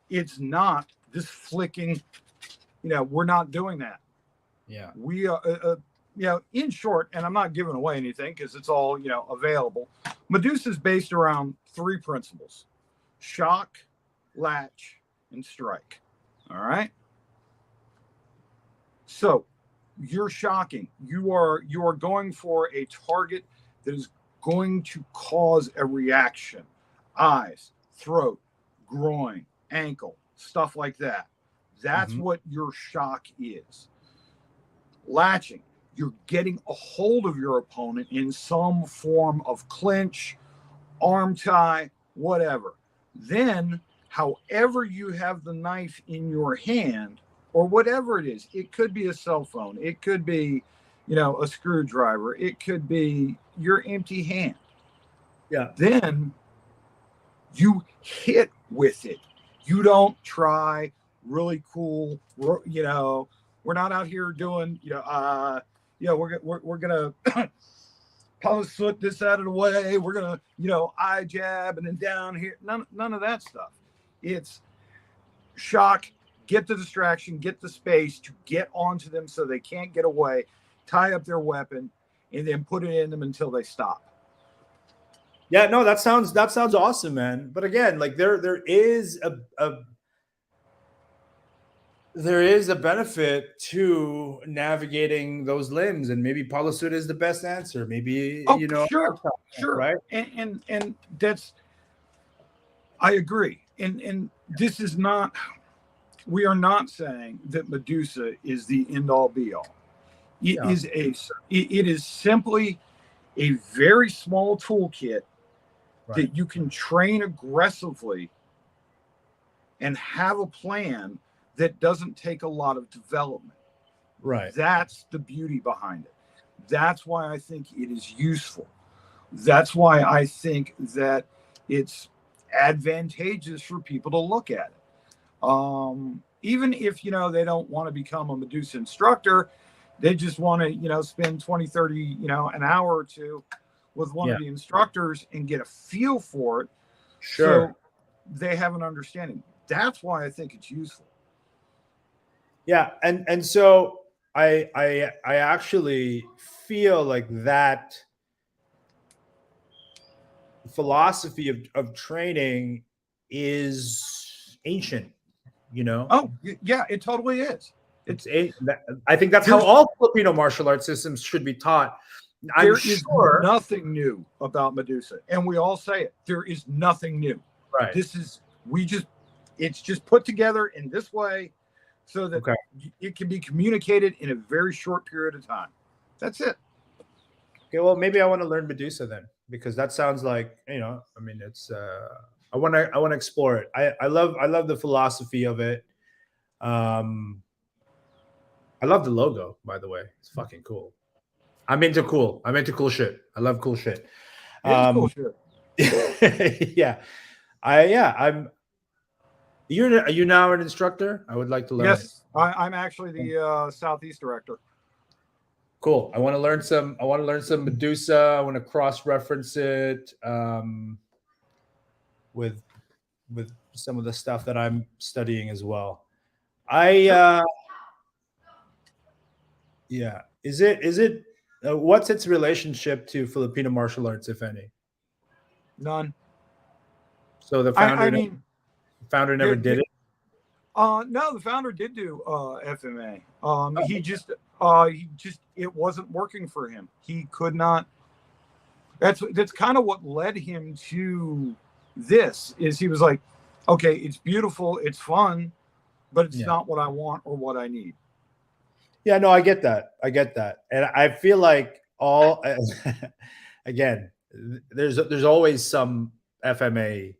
it's not this flicking, we're not doing that. Yeah. We in short, and I'm not giving away anything because it's all available. Medusa is based around 3 principles: shock, latch, and strike. All right. So you're shocking. You are going for a target that is going to cause a reaction. Eyes, throat, groin, ankle, stuff like that. That's what your shock is. Latching, you're getting a hold of your opponent in some form of clinch, arm tie, whatever. Then however you have the knife in your hand or whatever it is, it could be a cell phone, it could be, a screwdriver, it could be your empty hand. Yeah. Then you hit with it. You don't try really cool, we're not out here doing, we're gonna post foot this out of the way. We're gonna, eye jab and then down here. None of that stuff. It's shock, get the distraction, get the space to get onto them so they can't get away, tie up their weapon, and then put it in them until they stop. Yeah, no, that sounds awesome, man. But again, like there is a benefit to navigating those limbs, and maybe Paulo Suit is the best answer. Maybe sure, right? And that's, I agree. And this is not, we are not saying that Medusa is the end all be all. It is simply a very small toolkit that you can train aggressively and have a plan that doesn't take a lot of development. Right. That's the beauty behind it. That's why I think it is useful. That's why I think that it's advantageous for people to look at it. Even if, they don't want to become a Medusa instructor, they just want to, spend 20, 30, an hour or two with one of the instructors and get a feel for it. Sure. So they have an understanding. That's why I think it's useful. Yeah. And so I actually feel like that philosophy of training is ancient, Oh, yeah, it totally is. I think that's how all Filipino martial arts systems should be taught. There is nothing new about Medusa, and we all say it. There is nothing new. Right. It's just put together in this way so that it can be communicated in a very short period of time. That's it. Okay, well, maybe I want to learn Medusa then, because that sounds like, it's I want to explore it. I love the philosophy of it. I love the logo, by the way. It's fucking cool. I'm into cool shit. I love cool shit. It's cool shit. Yeah. Are you now an instructor? I would like to learn. Yes, I'm actually the Southeast director. Cool. I want to learn some Medusa. I want to cross-reference it with some of the stuff that I'm studying as well. Is it what's its relationship to Filipino martial arts, if any? None. So the founder never did it? No, the founder did do FMA. It wasn't working for him. He could not. That's kind of what led him to this. Is he was like, okay, it's beautiful, it's fun, but it's not what I want or what I need. Yeah, no, I get that. And I feel like again, there's always some FMA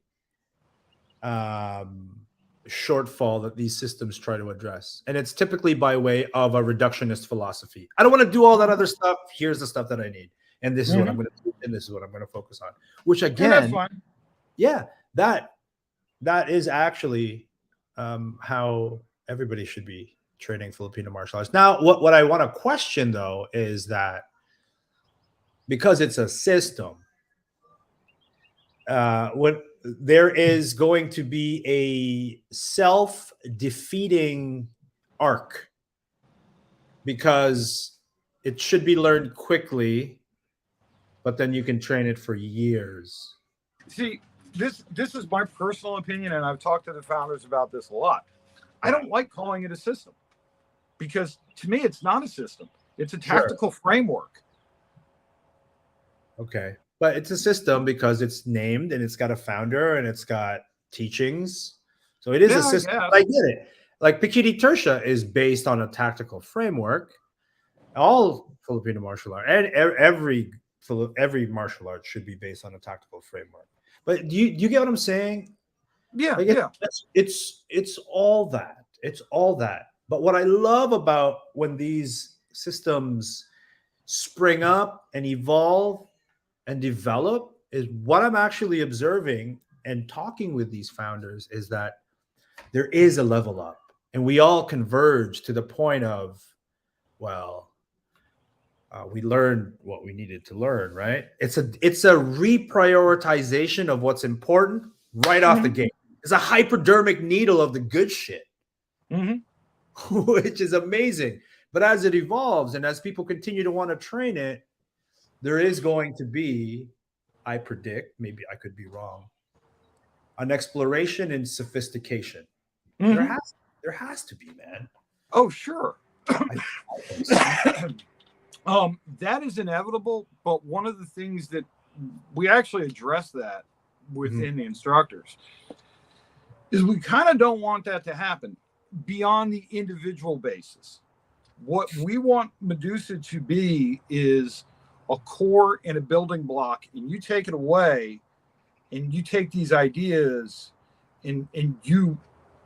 shortfall that these systems try to address. And it's typically by way of a reductionist philosophy. I don't want to do all that other stuff. Here's the stuff that I need. And this is what I'm going to do. And this is what I'm going to focus on. Which again, that's fine. Yeah, that is actually how everybody should be training Filipino martial arts. Now, what I want to question though is that because it's a system, when there is going to be a self-defeating arc, because it should be learned quickly, but then you can train it for years. See, this is my personal opinion, and I've talked to the founders about this a lot. I don't like calling it a system, because to me, it's not a system. It's a tactical framework. Okay. But it's a system because it's named and it's got a founder and it's got teachings. So it is a system. I get it. Like Pikiti Tertia is based on a tactical framework. All Filipino martial art and every martial art should be based on a tactical framework. But do you get what I'm saying? Yeah, Like yeah. it's all that. It's all that. But what I love about when these systems spring up and evolve and develop is what I'm actually observing and talking with these founders is that there is a level up and we all converge to the point of, well, we learned what we needed to learn, right? It's a reprioritization of what's important right off the gate. It's a hypodermic needle of the good shit, which is amazing. But as it evolves and as people continue to want to train it, there is going to be, I predict, maybe I could be wrong, an exploration in sophistication. There has to be, man. Oh, sure. I think so. That is inevitable, but one of the things that we actually address that within the instructors is we kind of don't want that to happen beyond the individual basis. What we want Medusa to be is a core and a building block, and you take it away and you take these ideas and you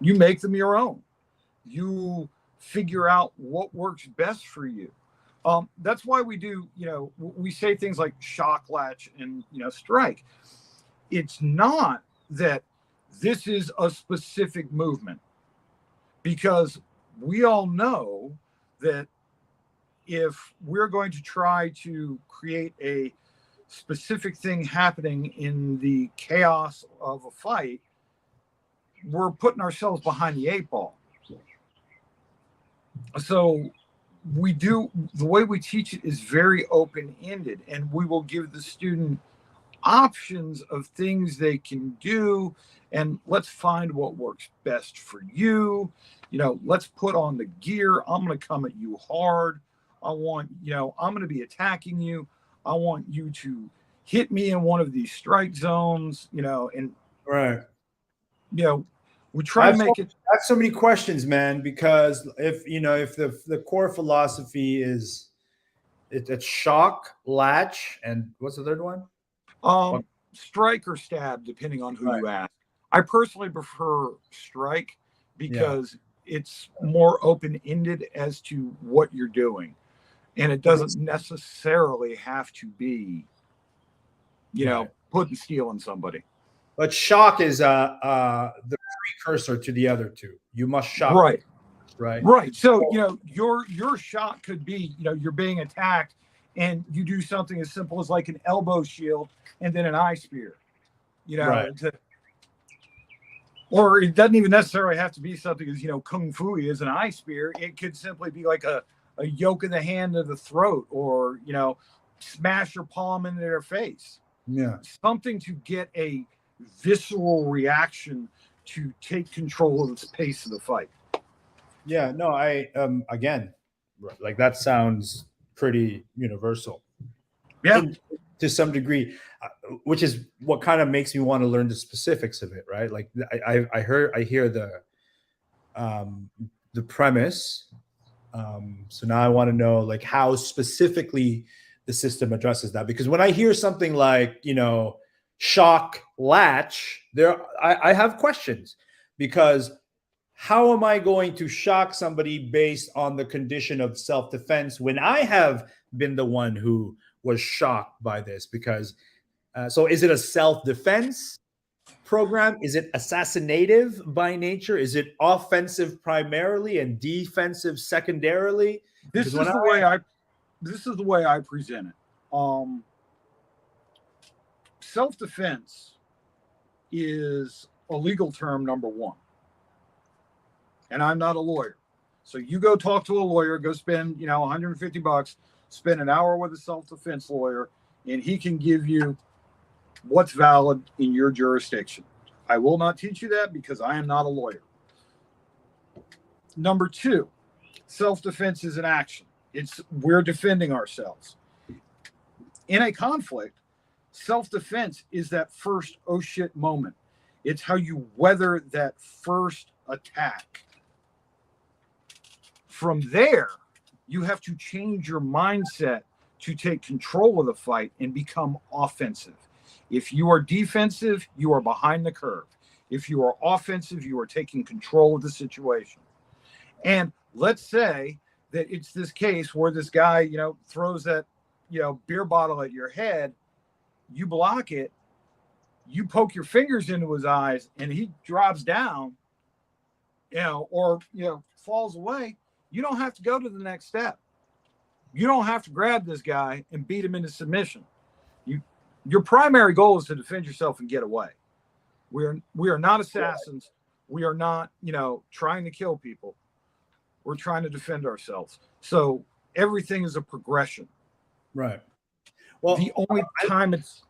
make them your own. You figure out what works best for you. That's why we do, we say things like shock, latch, and, strike. It's not that this is a specific movement, because we all know that if we're going to try to create a specific thing happening in the chaos of a fight, we're putting ourselves behind the 8 ball. So the way we teach it is very open-ended, and we will give the student options of things they can do, and let's find what works best for you. Let's put on the gear. I'm going to come at you hard. I'm going to be attacking you. I want you to hit me in one of these strike zones, and right. We try to make it. I have so many questions, man, because if the core philosophy is it's shock, latch, and what's the third one? Strike or stab, depending on who you ask. I personally prefer strike because it's more open-ended as to what you're doing, and it doesn't necessarily have to be, putting steel in somebody. But shock is the precursor to the other two. You must shock. Right. So your shock could be you're being attacked, and you do something as simple as like an elbow shield and then an eye spear. Or it doesn't even necessarily have to be something as kung fu is an eye spear. It could simply be like a yoke in the hand of the throat, or smash your palm into their face. Yeah, something to get a visceral reaction to take control of the pace of the fight. Yeah, no, I again, like that sounds pretty universal. Yeah, to some degree, which is what kind of makes me want to learn the specifics of it, right? Like I hear the premise. So now I want to know like how specifically the system addresses that, because when I hear something like shock, latch, I have questions, because how am I going to shock somebody based on the condition of self-defense when I have been the one who was shocked by this? Because so is it a self-defense program? Is it assassinative by nature? Is it offensive primarily and defensive secondarily? This is the way I present it. Self-defense is a legal term, number one. And I'm not a lawyer. So you go talk to a lawyer, go spend, $150, spend an hour with a self-defense lawyer, and he can give you what's valid in your jurisdiction. I will not teach you that because I am not a lawyer. Number two, self-defense is an action. We're defending ourselves. In a conflict, self-defense is that first oh shit moment. It's how you weather that first attack. From there, you have to change your mindset to take control of the fight and become offensive. If you are defensive, you are behind the curve. If you are offensive, you are taking control of the situation. And let's say that it's this case where this guy, you know, throws that, you know, beer bottle at your head, you block it, you poke your fingers into his eyes, and he drops down, you know, or, you know, falls away. You don't have to go to the next step. You don't have to grab this guy and beat him into submission. Your primary goal is to defend yourself and get away. We are not assassins. We are not, you know, trying to kill people. We're trying to defend ourselves. So everything is a progression. Right. Well, The only time it's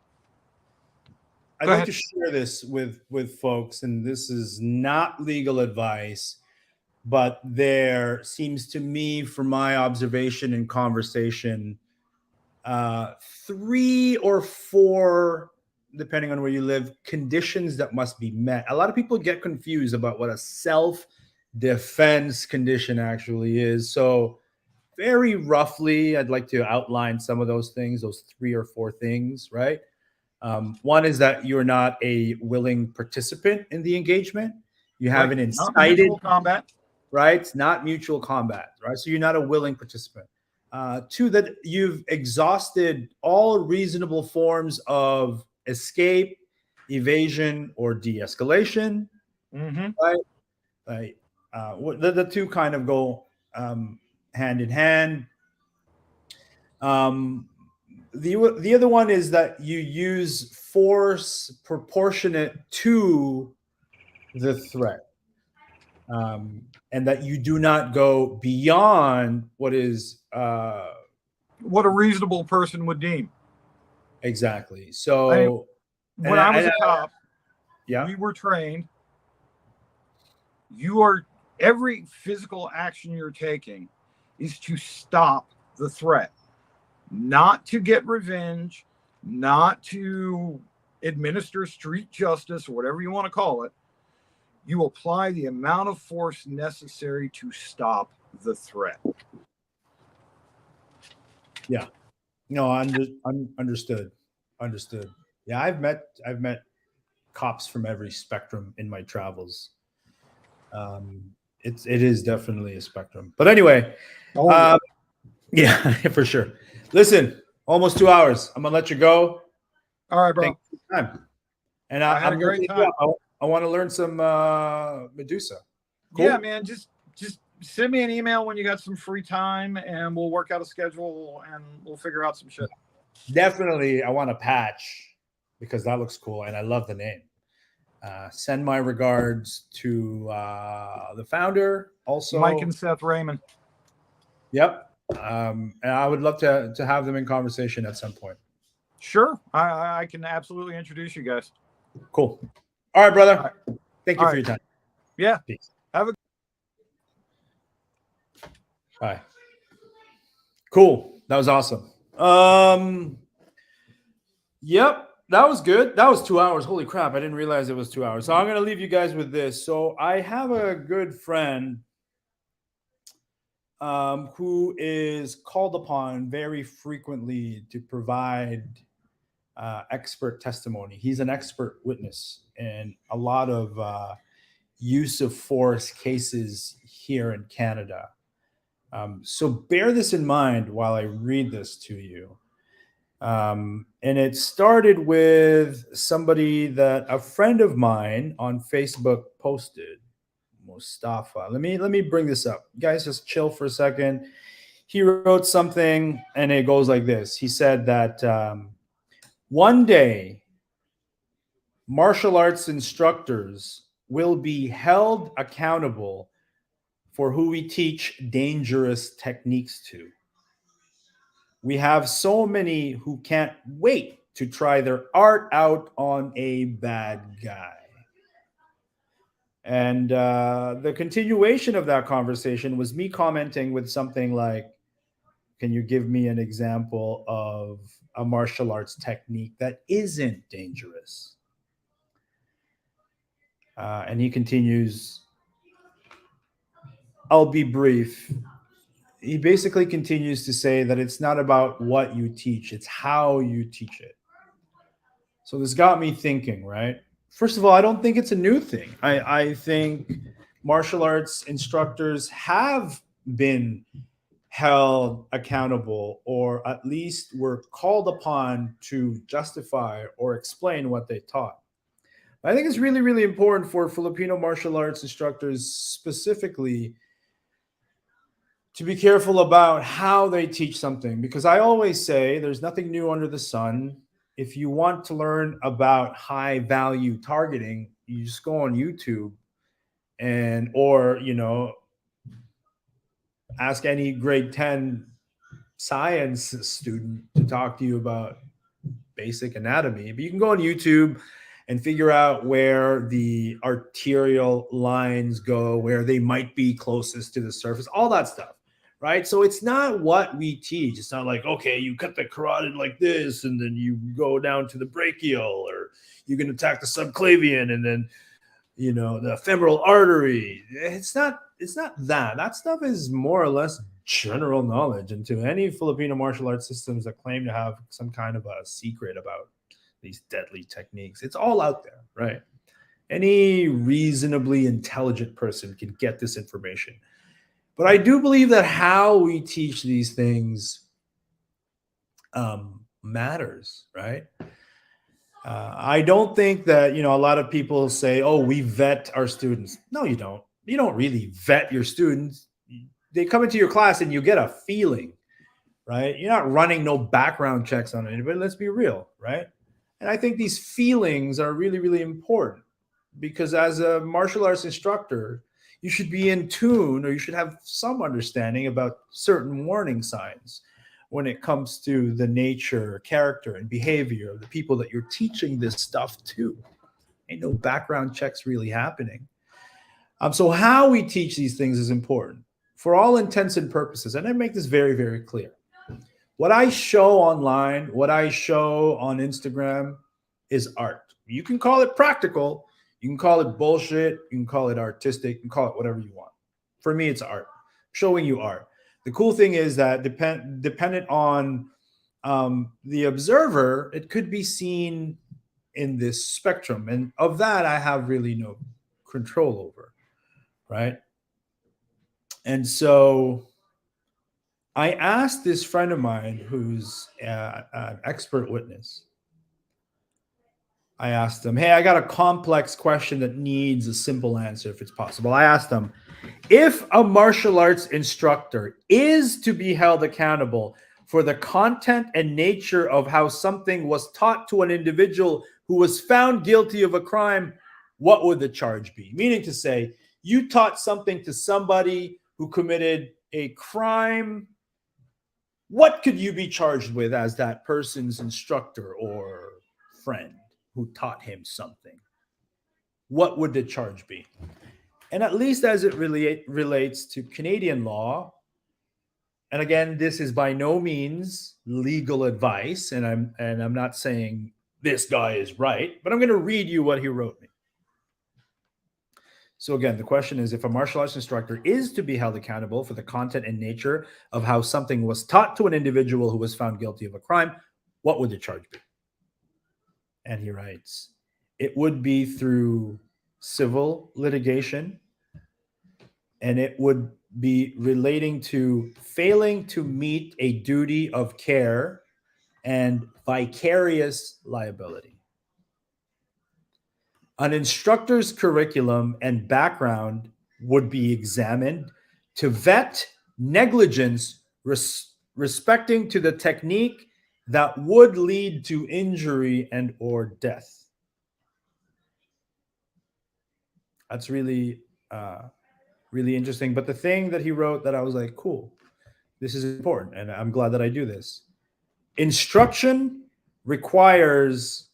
I'd Go like ahead. to share this with folks, and this is not legal advice, but there seems to me, from my observation and conversation, 3 or 4, depending on where you live, conditions that must be met. A lot of people get confused about what a self-defense condition actually is. So very roughly, I'd like to outline some of those things, those 3 or 4 things, right? One is that you're not a willing participant in the engagement. You haven't not incited, mutual combat. right? It's not mutual combat, right? So you're not a willing participant. 2, that you've exhausted all reasonable forms of escape, evasion, or de-escalation, Mm-hmm. right? Right. The 2 kind of go hand in hand. The other one is that you use force proportionate to the threat, and that you do not go beyond what is What a reasonable person would deem. exactly. So When I was a cop, yeah, we were trained. Every physical action you're taking is to stop the threat, not to get revenge, not to administer street justice or whatever you want to call it. You apply the amount of force necessary to stop the threat. yeah. No, understood. Yeah, I've met cops from every spectrum in my travels. It is definitely a spectrum. But anyway, yeah, for sure. Listen, almost 2 hours. I'm gonna let you go. All right, bro. Thank you for your time. And I had a I'm great gonna- time. I want to learn some Medusa. Cool. Yeah, man. Just send me an email when you got some free time, and we'll work out a schedule and we'll figure out some shit. Definitely, I want a patch because that looks cool, and I love the name. Send my regards to the founder, also Mike and Seth Raymond. Yep. And I would love to have them in conversation at some point. Sure, I can absolutely introduce you guys. Cool. All right, brother. All right. Thank you All for right. your time. Yeah. Peace. Have a Bye. Cool. That was awesome. Yep. That was good. That was 2 hours. Holy crap. I didn't realize it was 2 hours. So I'm going to leave you guys with this. So I have a good friend who is called upon very frequently to provide expert testimony. He's an expert witness in a lot of use of force cases here in Canada. So bear this in mind while I read this to you. And it started with somebody that a friend of mine on Facebook posted, Mustafa. Let me bring this up. You guys, just chill for a second. He wrote something, and it goes like this. He said that one day, martial arts instructors will be held accountable for who we teach dangerous techniques to. We have so many who can't wait to try their art out on a bad guy. And the continuation of that conversation was me commenting with something like, can you give me an example of a martial arts technique that isn't dangerous? And he continues, I'll be brief. He basically continues to say that it's not about what you teach, it's how you teach it. So this got me thinking, right? first of all, I don't think it's a new thing. I think martial arts instructors have been held accountable, or at least were called upon to justify or explain what they taught. I think it's really, really important for Filipino martial arts instructors specifically to be careful about how they teach something, because I always say there's nothing new under the sun. If you want to learn about high value targeting, you just go on YouTube and, or, ask any grade 10 science student to talk to you about basic anatomy. But you can go on YouTube and figure out where the arterial lines go, where they might be closest to the surface, all that stuff, right? So it's not what we teach. It's not like, okay, you cut the carotid like this, and then you go down to the brachial, or you can attack the subclavian, and then, the femoral artery. It's not that. That stuff is more or less general knowledge. And to any Filipino martial arts systems that claim to have some kind of a secret about these deadly techniques, it's all out there, right? Any reasonably intelligent person can get this information. But I do believe that how we teach these things matters, right? I don't think that, a lot of people say, oh, we vet our students. No, you don't. You don't really vet your students. They come into your class and you get a feeling, right? You're not running no background checks on anybody. Let's be real, right? And I think these feelings are really, really important, because as a martial arts instructor, you should be in tune, or you should have some understanding about certain warning signs when it comes to the nature, character, and behavior of the people that you're teaching this stuff to. Ain't no background checks really happening. So how we teach these things is important for all intents and purposes. And I make this very, very clear. What I show online, what I show on Instagram is art. You can call it practical. You can call it bullshit. You can call it artistic. You can call it whatever you want. For me, it's art. Showing you art. The cool thing is that dependent on the observer, it could be seen in this spectrum. And of that, I have really no control over, right? And so I asked this friend of mine who's an expert witness. I asked him, hey, I got a complex question that needs a simple answer if it's possible. I asked him, if a martial arts instructor is to be held accountable for the content and nature of how something was taught to an individual who was found guilty of a crime, what would the charge be? Meaning to say, you taught something to somebody who committed a crime. What could you be charged with as that person's instructor or friend who taught him something? What would the charge be? And at least as it relates to Canadian law, and again, this is by no means legal advice, and I'm not saying this guy is right, but I'm going to read you what he wrote me. So again, the question is, if a martial arts instructor is to be held accountable for the content and nature of how something was taught to an individual who was found guilty of a crime, what would the charge be? And he writes, it would be through civil litigation, and it would be relating to failing to meet a duty of care and vicarious liability. An instructor's curriculum and background would be examined to vet negligence respecting to the technique that would lead to injury and or death. That's really really interesting. But the thing that he wrote that I was like, cool, this is important, and I'm glad that I do this. Instruction requires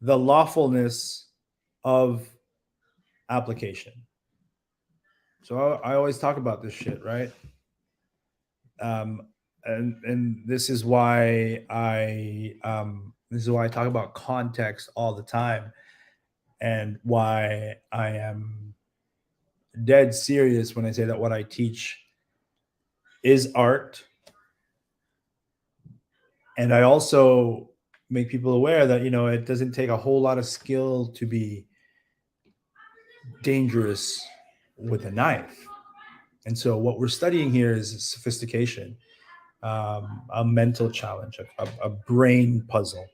the lawfulness of application. So I always talk about this shit, right? And this is why I talk about context all the time, and why I am dead serious when I say that what I teach is art. And I also make people aware that, it doesn't take a whole lot of skill to be dangerous with a knife. And so what we're studying here is sophistication, a mental challenge, a brain puzzle.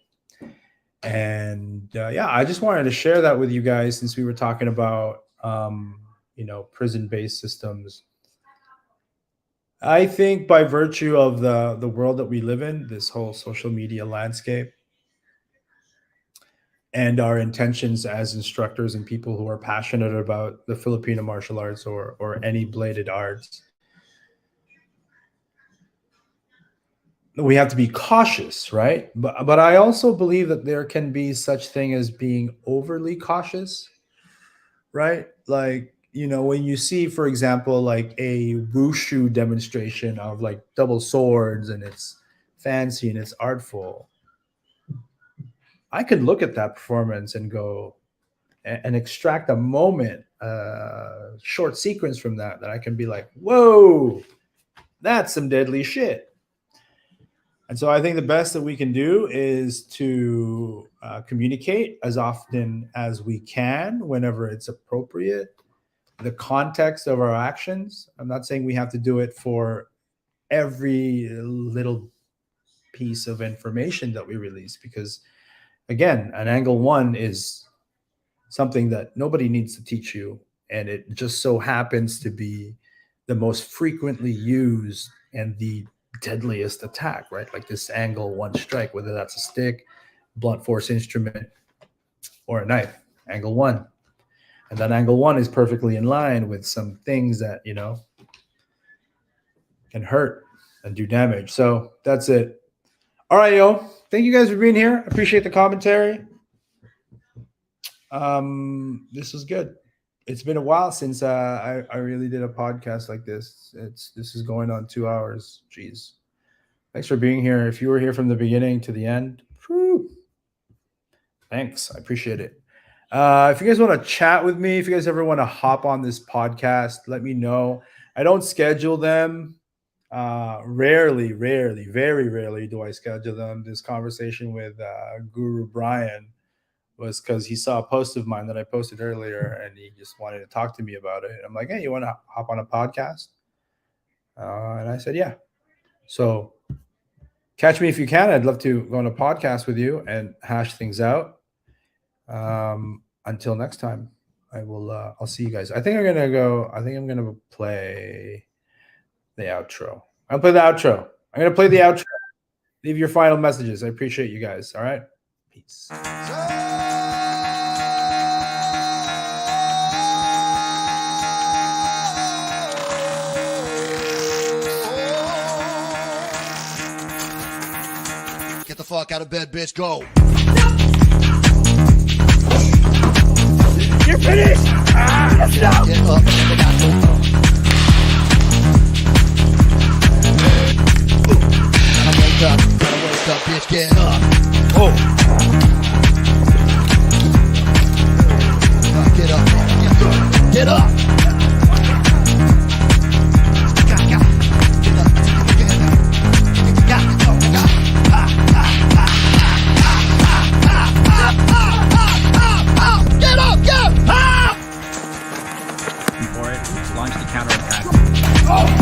And yeah, I just wanted to share that with you guys since we were talking about, prison-based systems. I think by virtue of the world that we live in, this whole social media landscape, and our intentions as instructors and people who are passionate about the Filipino martial arts or any bladed arts, we have to be cautious, right? But I also believe that there can be such thing as being overly cautious, right? Like, when you see, for example, like a wushu demonstration of like double swords and it's fancy and it's artful, I could look at that performance and go and extract a moment, short sequence from that I can be like, whoa, that's some deadly shit. And so I think the best that we can do is to communicate as often as we can, whenever it's appropriate, the context of our actions. I'm not saying we have to do it for every little piece of information that we release, because again, an angle one is something that nobody needs to teach you. And it just so happens to be the most frequently used and the deadliest attack, right? Like this angle one strike, whether that's a stick, blunt force instrument, or a knife, angle one. And that angle one is perfectly in line with some things that, can hurt and do damage. So that's it. All right, yo. Thank you guys for being here. Appreciate the commentary. This was good. It's been a while since I really did a podcast like this. This is going on 2 hours. Jeez. Thanks for being here. If you were here from the beginning to the end, thanks. I appreciate it. If you guys want to chat with me, if you guys ever want to hop on this podcast, let me know. I don't schedule them. Rarely, very rarely do I schedule them. This conversation with Guru Bryan was because he saw a post of mine that I posted earlier, and he just wanted to talk to me about it. I'm like, hey, you want to hop on a podcast? And I said, yeah. So catch me if you can. I'd love to go on a podcast with you and hash things out. Until next time, I'll see you guys. I think I'm gonna play the outro. I'll play the outro. I'm gonna play the outro. Leave your final messages. I appreciate you guys. All right. Peace. Get the fuck out of bed, bitch. Go. You're finished. No. Get up. Never got no up. Gotta wake up, bitch. Get up. Oh. Get up. Get up. For it, launch the counterattack.